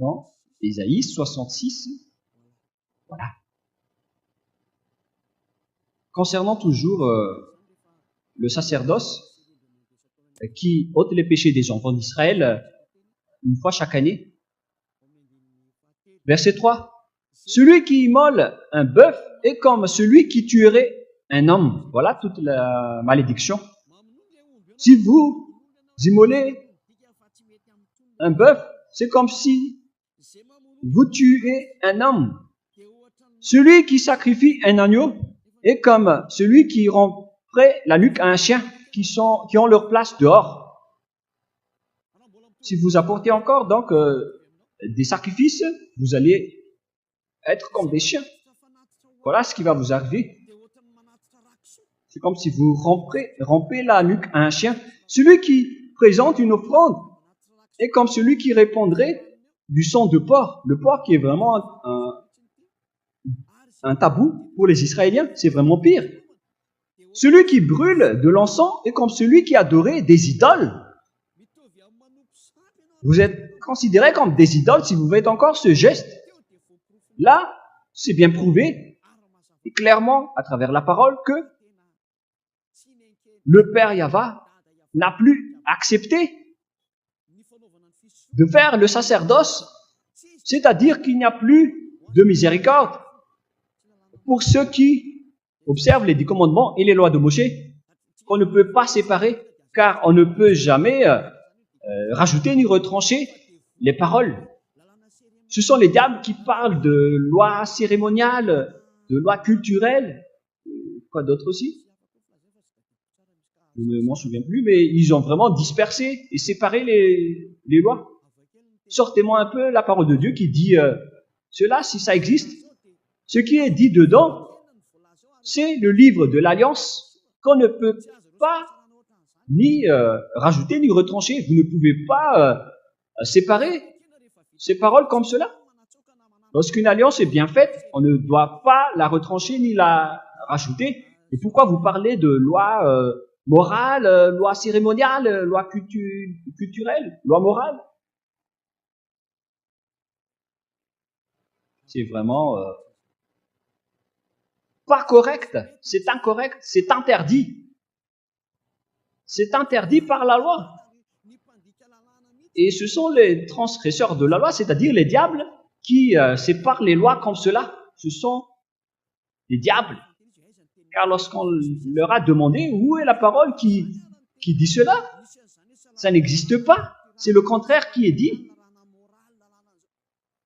dans Ésaïe 66, voilà. Concernant toujours le sacerdoce qui ôte les péchés des enfants d'Israël une fois chaque année. Verset 3. Celui qui immole un bœuf est comme celui qui tuerait un homme. Voilà toute la malédiction. Si vous immolez un bœuf, c'est comme si vous tuez un homme. Celui qui sacrifie un agneau est comme celui qui romperait la nuque à un chien qui ont leur place dehors. Si vous apportez encore donc des sacrifices, vous allez être comme des chiens. Voilà ce qui va vous arriver. C'est comme si vous rompez la nuque à un chien. Celui qui présente une offrande est comme celui qui répandrait du sang de porc. Le porc qui est vraiment un tabou pour les Israéliens, c'est vraiment pire. Celui qui brûle de l'encens est comme celui qui adorait des idoles. Vous êtes considérés comme des idoles si vous faites encore ce geste. Là, c'est bien prouvé, et clairement, à travers la parole, que le Père Yahva n'a plus accepté de faire le sacerdoce, c'est-à-dire qu'il n'y a plus de miséricorde pour ceux qui observent les 10 commandements et les lois de Moïse, qu'on ne peut pas séparer, car on ne peut jamais rajouter ni retrancher les paroles. Ce sont les diables qui parlent de lois cérémoniales, de lois culturelles, quoi d'autre aussi? Je ne m'en souviens plus, mais ils ont vraiment dispersé et séparé les lois. Sortez-moi un peu la parole de Dieu qui dit cela, si ça existe. Ce qui est dit dedans, c'est le livre de l'Alliance qu'on ne peut pas ni rajouter ni retrancher. Vous ne pouvez pas séparer ces paroles comme cela. Lorsqu'une alliance est bien faite, on ne doit pas la retrancher ni la rajouter. Et pourquoi vous parlez de loi morale, loi cérémoniale, loi culturelle, loi morale? C'est vraiment pas correct, c'est incorrect, c'est interdit. C'est interdit par la loi. Et ce sont les transgresseurs de la loi, c'est-à-dire les diables, qui séparent les lois comme cela. Ce sont les diables. Car lorsqu'on leur a demandé où est la parole qui dit cela, ça n'existe pas. C'est le contraire qui est dit.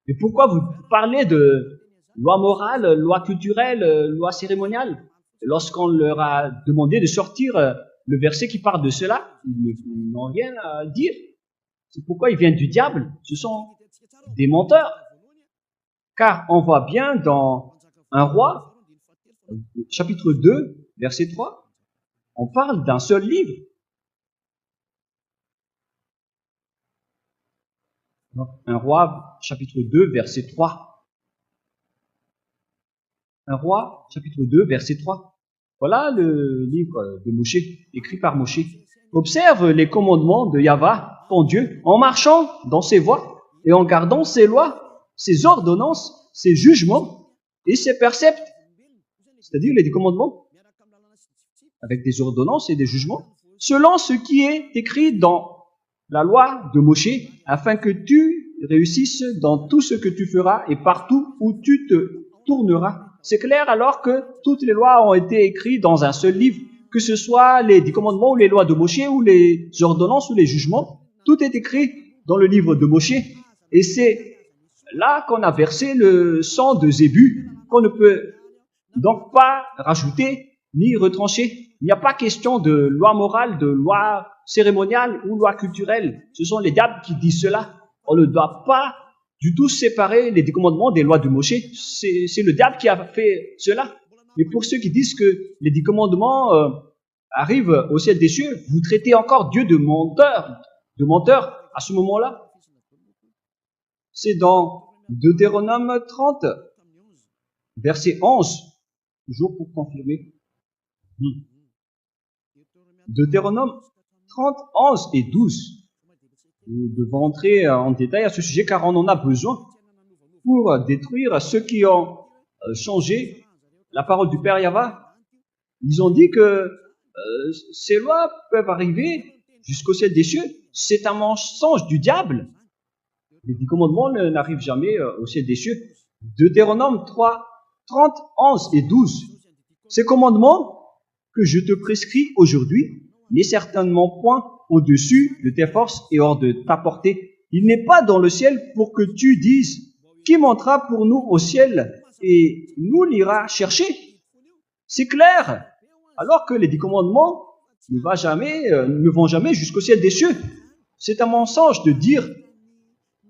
Mais pourquoi vous parlez de loi morale, loi culturelle, loi cérémoniale? Lorsqu'on leur a demandé de sortir le verset qui parle de cela, ils n'ont rien à dire. C'est pourquoi ils viennent du diable. Ce sont des menteurs. Car on voit bien dans un roi, chapitre 2, verset 3, on parle d'un seul livre. Un roi, chapitre 2, verset 3. Un roi, chapitre 2, verset 3. Voilà le livre de Moshe, écrit par Moshe. Observe les commandements de Yahva, ton Dieu, en marchant dans ses voies et en gardant ses lois, ses ordonnances, ses jugements et ses préceptes. C'est-à-dire les 10 commandements, avec des ordonnances et des jugements, selon ce qui est écrit dans la loi de Moshe, afin que tu réussisses dans tout ce que tu feras et partout où tu te tourneras. C'est clair alors que toutes les lois ont été écrites dans un seul livre, que ce soit les 10 commandements ou les lois de Moshe ou les ordonnances ou les jugements, tout est écrit dans le livre de Moshe. Et c'est là qu'on a versé le sang de Zébu, qu'on ne peut donc pas rajouter ni retrancher. Il n'y a pas question de loi morale, de loi cérémoniale ou loi culturelle. Ce sont les diables qui disent cela. On ne doit pas du tout séparer les 10 commandements des lois de Moshe. C'est le diable qui a fait cela. Mais pour ceux qui disent que les 10 commandements arrivent au ciel des cieux, vous traitez encore Dieu de menteur à ce moment-là. C'est dans Deutéronome 30, verset 11, toujours pour confirmer. Deutéronome 30, 11 et 12. Nous devons entrer en détail à ce sujet car on en a besoin pour détruire ceux qui ont changé la parole du Père Yahva. Ils ont dit que ces lois peuvent arriver jusqu'au ciel des cieux. C'est un mensonge du diable. Les 10 commandements n'arrivent jamais au ciel des cieux. Deutéronome 3, 30, 11 et 12. Ces commandements que je te prescris aujourd'hui n'est certainement point au-dessus de tes forces et hors de ta portée. Il n'est pas dans le ciel pour que tu dises, qui montera pour nous au ciel et nous l'ira chercher. C'est clair. Alors que les 10 commandements ne vont jamais jusqu'au ciel des cieux. C'est un mensonge de dire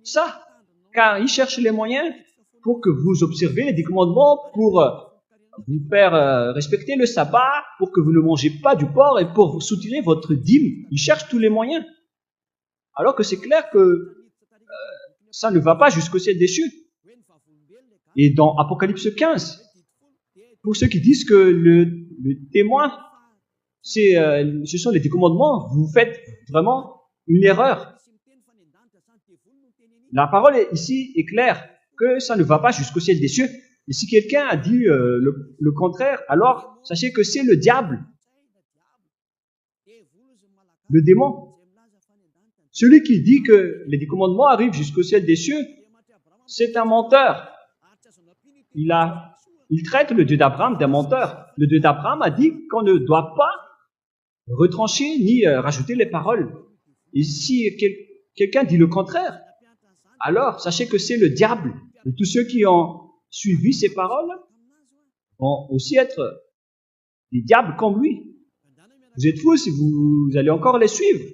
ça, car ils cherchent les moyens pour que vous observez les 10 commandements, pour vous faire respecter le sabbat, pour que vous ne mangez pas du porc et pour vous soutirer votre dîme. Ils cherchent tous les moyens. Alors que c'est clair que ça ne va pas jusqu'au ciel des cieux. Et dans Apocalypse 15, pour ceux qui disent que le témoin, ce sont les 10 commandements, vous faites vraiment une erreur. La parole ici est claire, que ça ne va pas jusqu'au ciel des cieux. Et si quelqu'un a dit le contraire, alors sachez que c'est le diable, le démon. Celui qui dit que les 10 commandements arrivent jusqu'au ciel des cieux, c'est un menteur. Il traite le Dieu d'Abraham d'un menteur. Le Dieu d'Abraham a dit qu'on ne doit pas retrancher ni rajouter les paroles. Et si quelqu'un dit le contraire, alors sachez que c'est le diable. Et tous ceux qui ont suivi ces paroles vont aussi être des diables comme lui. Vous êtes fous si vous allez encore les suivre.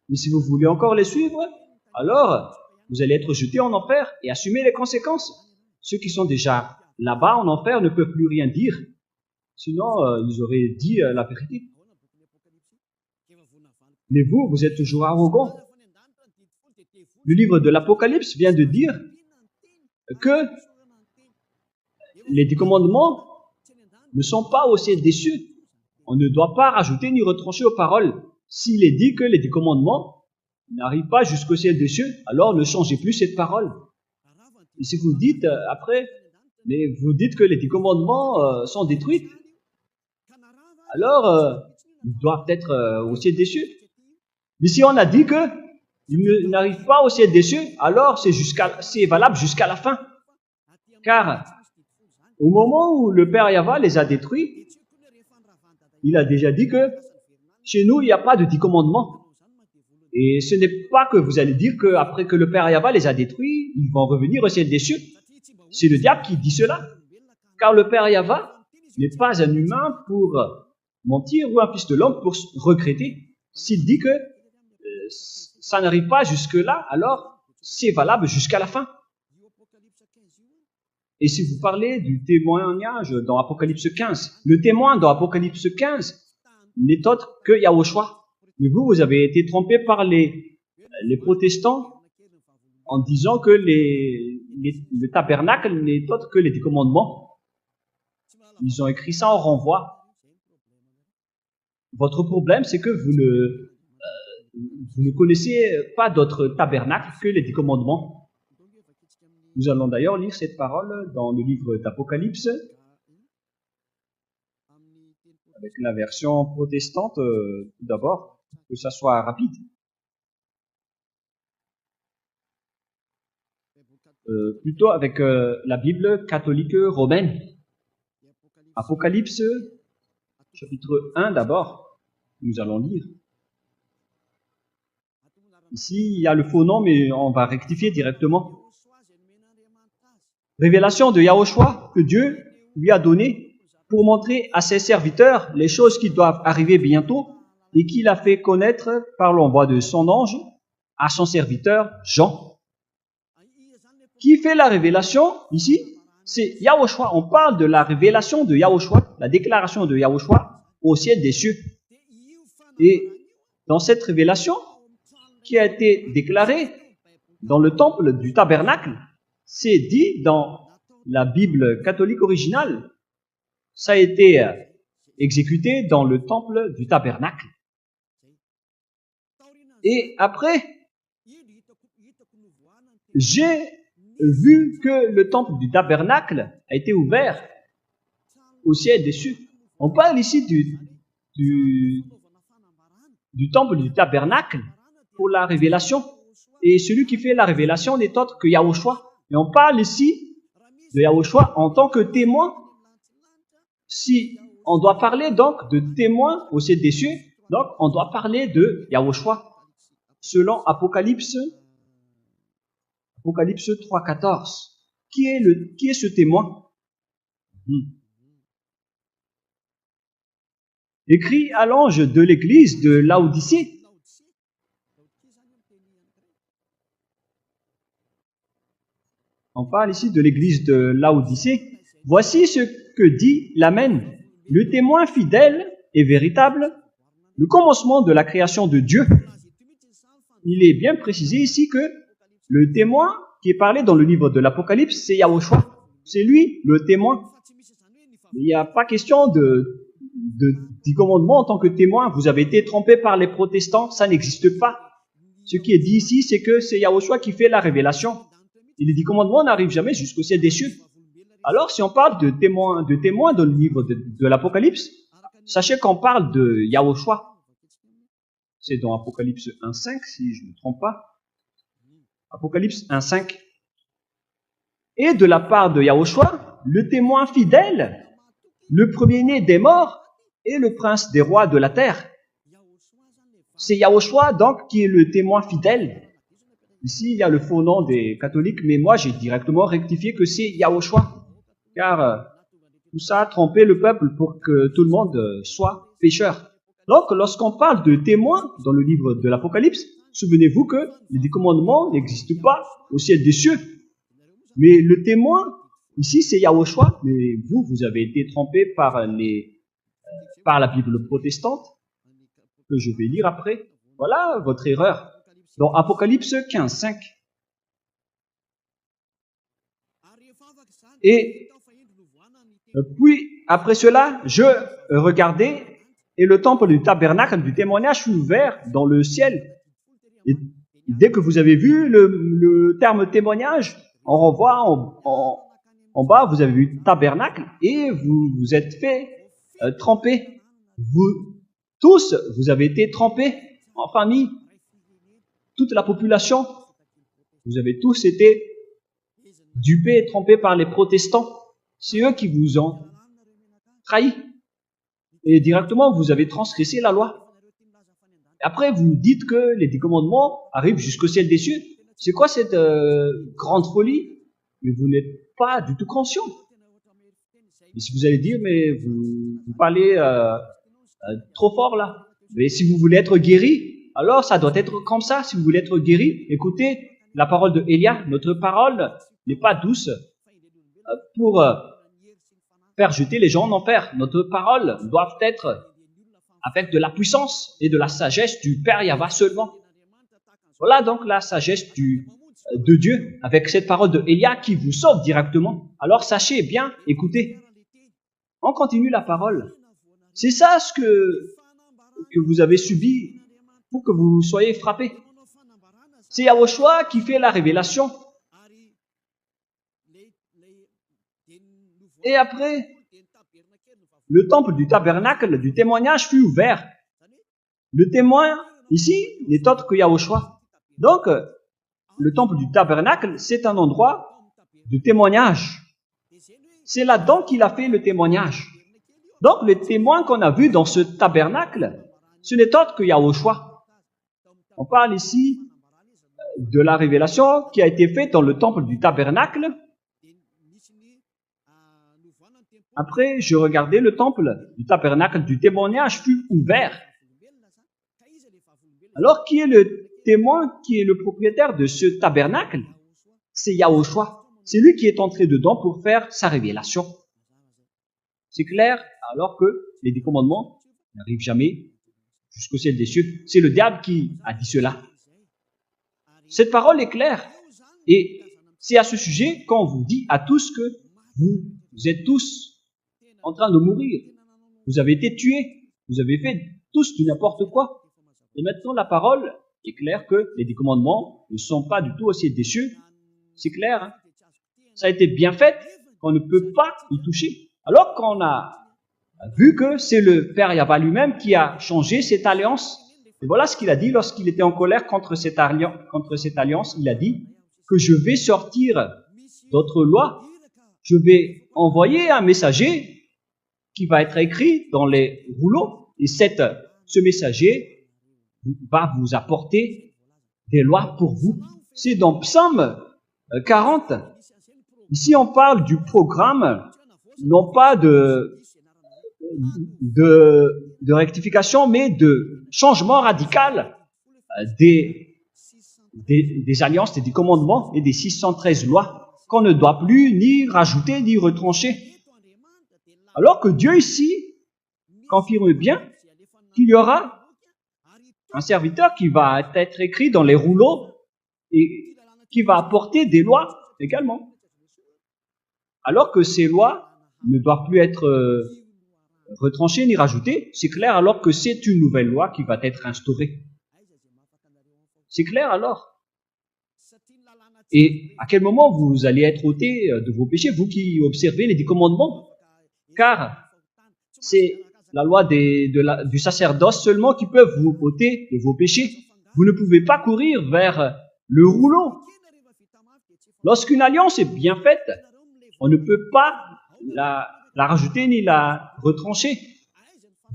Mais si vous voulez encore les suivre, alors vous allez être jetés en enfer et assumer les conséquences. Ceux qui sont déjà là-bas en enfer ne peuvent plus rien dire. Sinon, ils auraient dit la vérité. Mais vous êtes toujours arrogants. Le livre de l'Apocalypse vient de dire que les 10 commandements ne sont pas au ciel des cieux. On ne doit pas rajouter ni retrancher aux paroles. S'il est dit que les 10 commandements n'arrivent pas jusqu'au ciel des cieux, alors ne changez plus cette parole. Et si vous dites après, mais vous dites que les 10 commandements sont détruits, alors ils doivent être au ciel des cieux. Mais si on a dit que ils n'arrivent pas au ciel des cieux, alors c'est valable jusqu'à la fin. Car au moment où le Père Yahva les a détruits, il a déjà dit que chez nous, il n'y a pas de 10 commandements. Et ce n'est pas que vous allez dire qu'après que le Père Yahva les a détruits, ils vont revenir au ciel des cieux. C'est le diable qui dit cela. Car le Père Yahva n'est pas un humain pour mentir ou un fils de l'homme pour regretter. S'il dit que ça n'arrive pas jusque-là, alors c'est valable jusqu'à la fin. Et si vous parlez du témoignage dans Apocalypse 15, le témoin dans Apocalypse 15 n'est autre que Yahushua. Mais vous avez été trompé par les protestants en disant que le tabernacle n'est autre que les 10 commandements. Ils ont écrit ça en renvoi. Votre problème, c'est que vous ne connaissez pas d'autre tabernacle que les 10 commandements. Nous allons d'ailleurs lire cette parole dans le livre d'Apocalypse, avec la version protestante tout d'abord, que ça soit rapide. Plutôt avec la Bible catholique romaine. Apocalypse, chapitre 1 d'abord, nous allons lire. Ici, il y a le faux nom, mais on va rectifier directement. Révélation de Yahushua que Dieu lui a donnée pour montrer à ses serviteurs les choses qui doivent arriver bientôt et qu'il a fait connaître par l'envoi de son ange à son serviteur Jean. Qui fait la révélation ici? C'est Yahushua. On parle de la révélation de Yahushua, la déclaration de Yahushua au ciel des cieux. Et dans cette révélation qui a été déclarée dans le temple du tabernacle, c'est dit dans la Bible catholique originale, ça a été exécuté dans le temple du tabernacle. Et après, j'ai vu que le temple du tabernacle a été ouvert au ciel des cieux. On parle ici du temple du tabernacle pour la révélation. Et celui qui fait la révélation n'est autre que Yahushua. Et on parle ici de Yahushua en tant que témoin. Si on doit parler donc de témoins au ciel des cieux. Donc, on doit parler de Yahushua. Selon Apocalypse 3,14. Qui est ce témoin? Écrit à l'ange de l'église de Laodicée. On parle ici de l'église de Laodicée. Voici ce que dit l'Amen, le témoin fidèle et véritable, le commencement de la création de Dieu. Il est bien précisé ici que le témoin qui est parlé dans le livre de l'Apocalypse, c'est Yahushua. C'est lui le témoin. Il n'y a pas question du commandement en tant que témoin. Vous avez été trompé par les protestants, ça n'existe pas. Ce qui est dit ici, c'est que c'est Yahushua qui fait la révélation. Et les 10 commandements n'arrivent jamais jusqu'au ciel des cieux. Alors, si on parle de témoins dans le livre de l'Apocalypse, sachez qu'on parle de Yahushua. C'est dans Apocalypse 1.5, si je ne me trompe pas. Apocalypse 1.5. Et de la part de Yahushua, le témoin fidèle, le premier-né des morts et le prince des rois de la terre. C'est Yahushua donc qui est le témoin fidèle. Ici, il y a le faux nom des catholiques, mais moi j'ai directement rectifié que c'est Yahushua. Car tout ça a trompé le peuple pour que tout le monde soit pécheur. Donc, lorsqu'on parle de témoins dans le livre de l'Apocalypse, souvenez-vous que les 10 commandements n'existent pas au ciel des cieux. Mais le témoin, ici, c'est Yahushua. Mais vous avez été trompé par la Bible protestante, que je vais lire après. Voilà votre erreur. Dans Apocalypse 15.5. Et puis, après cela, je regardais, et le temple du tabernacle du témoignage fut ouvert dans le ciel. Et dès que vous avez vu le terme témoignage, on revoit en bas, vous avez vu tabernacle, et vous vous êtes fait tremper. Vous tous, vous avez été trempés en famille. Toute la population, vous avez tous été dupés et trompés par les protestants. C'est eux qui vous ont trahi. Et directement, vous avez transgressé la loi. Après, vous dites que les 10 commandements arrivent jusqu'au ciel des cieux. C'est quoi cette grande folie? Mais vous n'êtes pas du tout conscient. Et si vous allez dire, mais vous parlez trop fort là. Mais si vous voulez être guéri, alors ça doit être comme ça. Si vous voulez être guéri, écoutez la parole de Élia. Notre parole n'est pas douce pour faire jeter les gens en enfer. Notre parole doit être avec de la puissance et de la sagesse du Père Yahva seulement. Voilà donc la sagesse de Dieu avec cette parole de Élia qui vous sauve directement. Alors sachez bien, écoutez. On continue la parole. C'est ça ce que vous avez subi pour que vous soyez frappés. C'est Yahushua qui fait la révélation. Et après, le temple du tabernacle du témoignage fut ouvert. Le témoin, ici, n'est autre que Yahushua. Donc, le temple du tabernacle, c'est un endroit de témoignage. C'est là-dedans qu'il a fait le témoignage. Donc, le témoin qu'on a vu dans ce tabernacle, ce n'est autre que Yahushua. On parle ici de la révélation qui a été faite dans le temple du tabernacle. Après, je regardais le temple du tabernacle du témoignage fut ouvert. Alors, qui est le témoin, qui est le propriétaire de ce tabernacle? C'est Yahushua. C'est lui qui est entré dedans pour faire sa révélation. C'est clair, alors que les 10 commandements n'arrivent jamais jusqu'au ciel des cieux. C'est le diable qui a dit cela. Cette parole est claire. Et c'est à ce sujet qu'on vous dit à tous que vous êtes tous en train de mourir. Vous avez été tués. Vous avez fait tous du n'importe quoi. Et maintenant, la parole est claire que les 10 commandements ne sont pas du tout au ciel des cieux. C'est clair. Hein? Ça a été bien fait qu'on ne peut pas y toucher. Alors qu'on a vu que c'est le Père Yahva lui-même qui a changé cette alliance. Et voilà ce qu'il a dit lorsqu'il était en colère contre cette alliance. Il a dit que je vais sortir d'autres lois. Je vais envoyer un messager qui va être écrit dans les rouleaux. Et ce messager va vous apporter des lois pour vous. C'est dans Psaume 40. Ici, on parle du programme, non pas de rectification, mais de changement radical des alliances et des commandements et des 613 lois qu'on ne doit plus ni rajouter ni retrancher. Alors que Dieu ici confirme bien qu'il y aura un serviteur qui va être écrit dans les rouleaux et qui va apporter des lois également. Alors que ces lois ne doivent plus être retranchées ni rajoutées, c'est clair alors que c'est une nouvelle loi qui va être instaurée. C'est clair alors? Et à quel moment vous allez être ôté de vos péchés, vous qui observez les 10 commandements? Car c'est la loi du sacerdoce seulement qui peut vous ôter de vos péchés. Vous ne pouvez pas courir vers le rouleau. Lorsqu'une alliance est bien faite, on ne peut pas la rajouter ni la retrancher.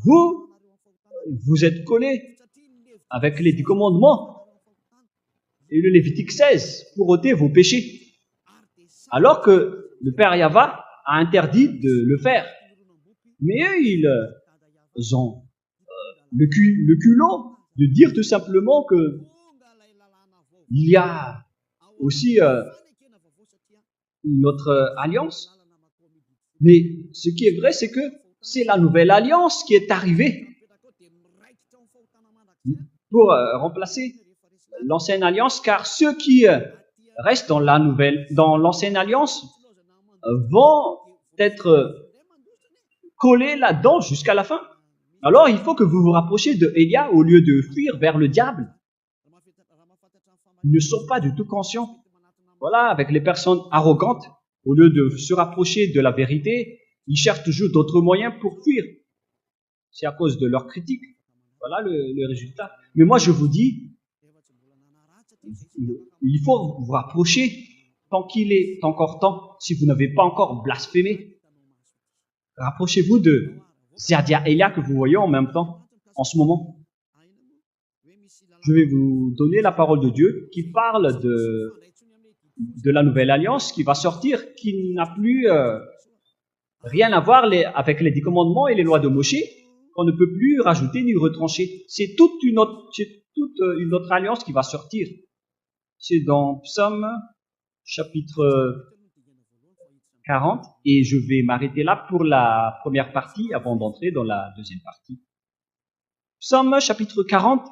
Vous êtes collé avec les 10 commandements et le Lévitique 16 pour ôter vos péchés. Alors que le Père Yahva a interdit de le faire. Mais eux, ils ont le culot de dire tout simplement que il y a aussi notre alliance. Mais ce qui est vrai, c'est que c'est la nouvelle alliance qui est arrivée pour remplacer l'ancienne alliance, car ceux qui restent dans l'ancienne alliance vont être collés là-dedans jusqu'à la fin. Alors il faut que vous vous rapprochiez de Élia au lieu de fuir vers le diable. Ils ne sont pas du tout conscients. Voilà, avec les personnes arrogantes, au lieu de se rapprocher de la vérité, ils cherchent toujours d'autres moyens pour fuir. C'est à cause de leur critique. Voilà le résultat. Mais moi, je vous dis, il faut vous rapprocher tant qu'il est encore temps, si vous n'avez pas encore blasphémé. Rapprochez-vous de Zerdia Elia que vous voyez en même temps, en ce moment. Je vais vous donner la parole de Dieu qui parle de la nouvelle alliance qui va sortir, qui n'a plus rien à voir avec les 10 commandements et les lois de Moshe, qu'on ne peut plus rajouter ni retrancher. C'est toute une autre alliance qui va sortir. C'est dans Psaume chapitre 40, et je vais m'arrêter là pour la première partie avant d'entrer dans la deuxième partie. Psaume chapitre 40.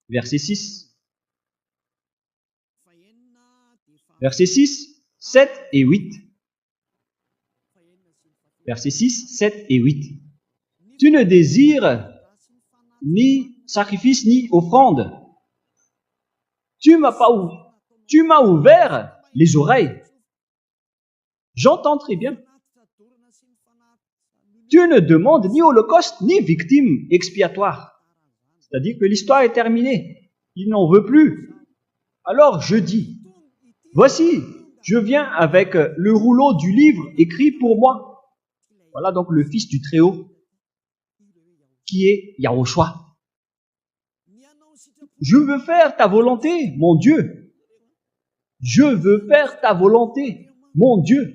Verset 6. Versets 6, 7 et 8. Versets 6, 7 et 8. Tu ne désires ni sacrifice ni offrande. Tu m'as ouvert les oreilles. J'entends très bien. Tu ne demandes ni holocauste ni victime expiatoire. C'est-à-dire que l'histoire est terminée. Il n'en veut plus. Alors je dis, voici, je viens avec le rouleau du livre écrit pour moi. Voilà donc le Fils du Très-Haut, qui est Yahushua. Je veux faire ta volonté, mon Dieu. Je veux faire ta volonté, mon Dieu.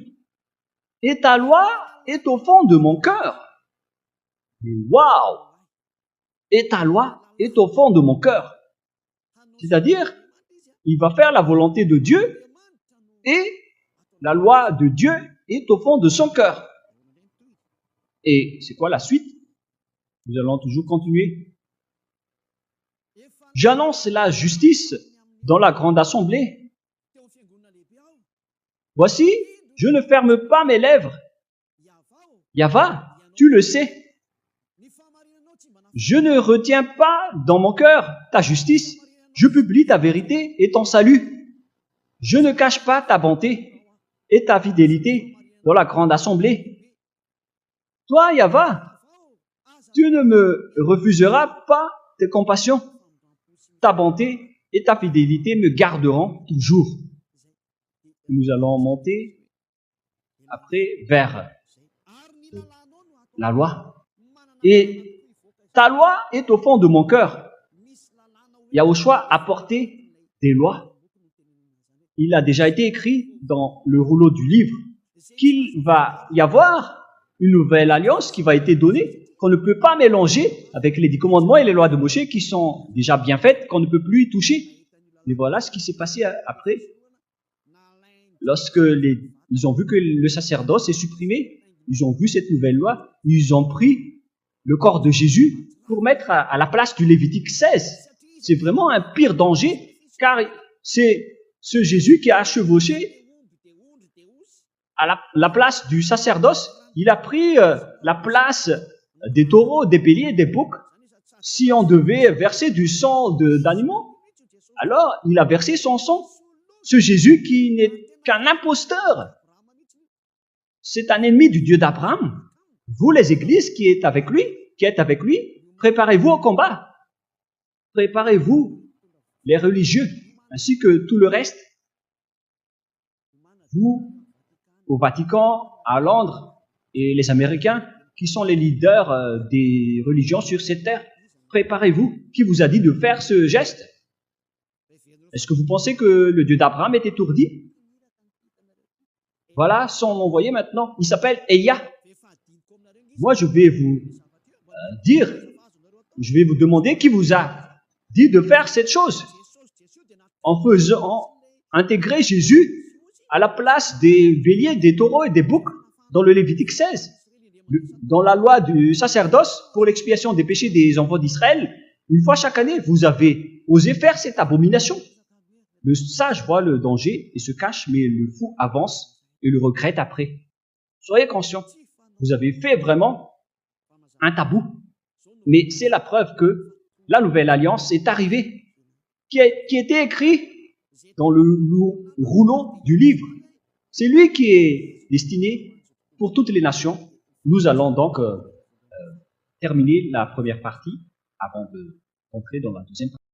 Et ta loi est au fond de mon cœur. Waouh! Et ta loi est au fond de mon cœur. C'est-à-dire, il va faire la volonté de Dieu et la loi de Dieu est au fond de son cœur. Et c'est quoi la suite? Nous allons toujours continuer. J'annonce la justice dans la grande assemblée. Voici, je ne ferme pas mes lèvres. Yahva, tu le sais. Je ne retiens pas dans mon cœur ta justice. Je publie ta vérité et ton salut. Je ne cache pas ta bonté et ta fidélité dans la grande assemblée. Toi, Yahva, tu ne me refuseras pas tes compassions, ta bonté et ta fidélité me garderont toujours. Nous allons monter après vers la loi. Et ta loi est au fond de mon cœur. Yahushua a porté des lois. Il a déjà été écrit dans le rouleau du livre qu'il va y avoir une nouvelle alliance qui va être donnée, qu'on ne peut pas mélanger avec les 10 commandements et les lois de Moïse qui sont déjà bien faites, qu'on ne peut plus y toucher. Mais voilà ce qui s'est passé après. Lorsque ils ont vu que le sacerdoce est supprimé, ils ont vu cette nouvelle loi, ils ont pris le corps de Jésus pour mettre à la place du Lévitique 16. C'est vraiment un pire danger, car c'est ce Jésus qui a chevauché à la place du sacerdoce. Il a pris la place des taureaux, des béliers, des boucs. Si on devait verser du sang d'animaux, alors il a versé son sang. Ce Jésus qui n'est qu'un imposteur, c'est un ennemi du Dieu d'Abraham. Vous, les églises qui êtes avec lui, préparez-vous au combat. Préparez-vous, les religieux, ainsi que tout le reste. Vous, au Vatican, à Londres, et les Américains, qui sont les leaders des religions sur cette terre, préparez-vous. Qui vous a dit de faire ce geste? Est-ce que vous pensez que le Dieu d'Abraham est étourdi? Voilà son envoyé maintenant. Il s'appelle Elia. Moi, je vais vous je vais vous demander qui vous a dit de faire cette chose. En faisant intégrer Jésus à la place des béliers, des taureaux et des boucs dans le Lévitique 16. Dans la loi du sacerdoce pour l'expiation des péchés des enfants d'Israël, une fois chaque année, vous avez osé faire cette abomination. Le sage voit le danger et se cache, mais le fou avance et le regrette après. Soyez conscients, vous avez fait vraiment un tabou. Mais c'est la preuve que la nouvelle alliance est arrivée, qui était écrit dans le rouleau du livre. C'est lui qui est destiné pour toutes les nations. Nous allons donc terminer la première partie avant d'entrer dans la deuxième partie.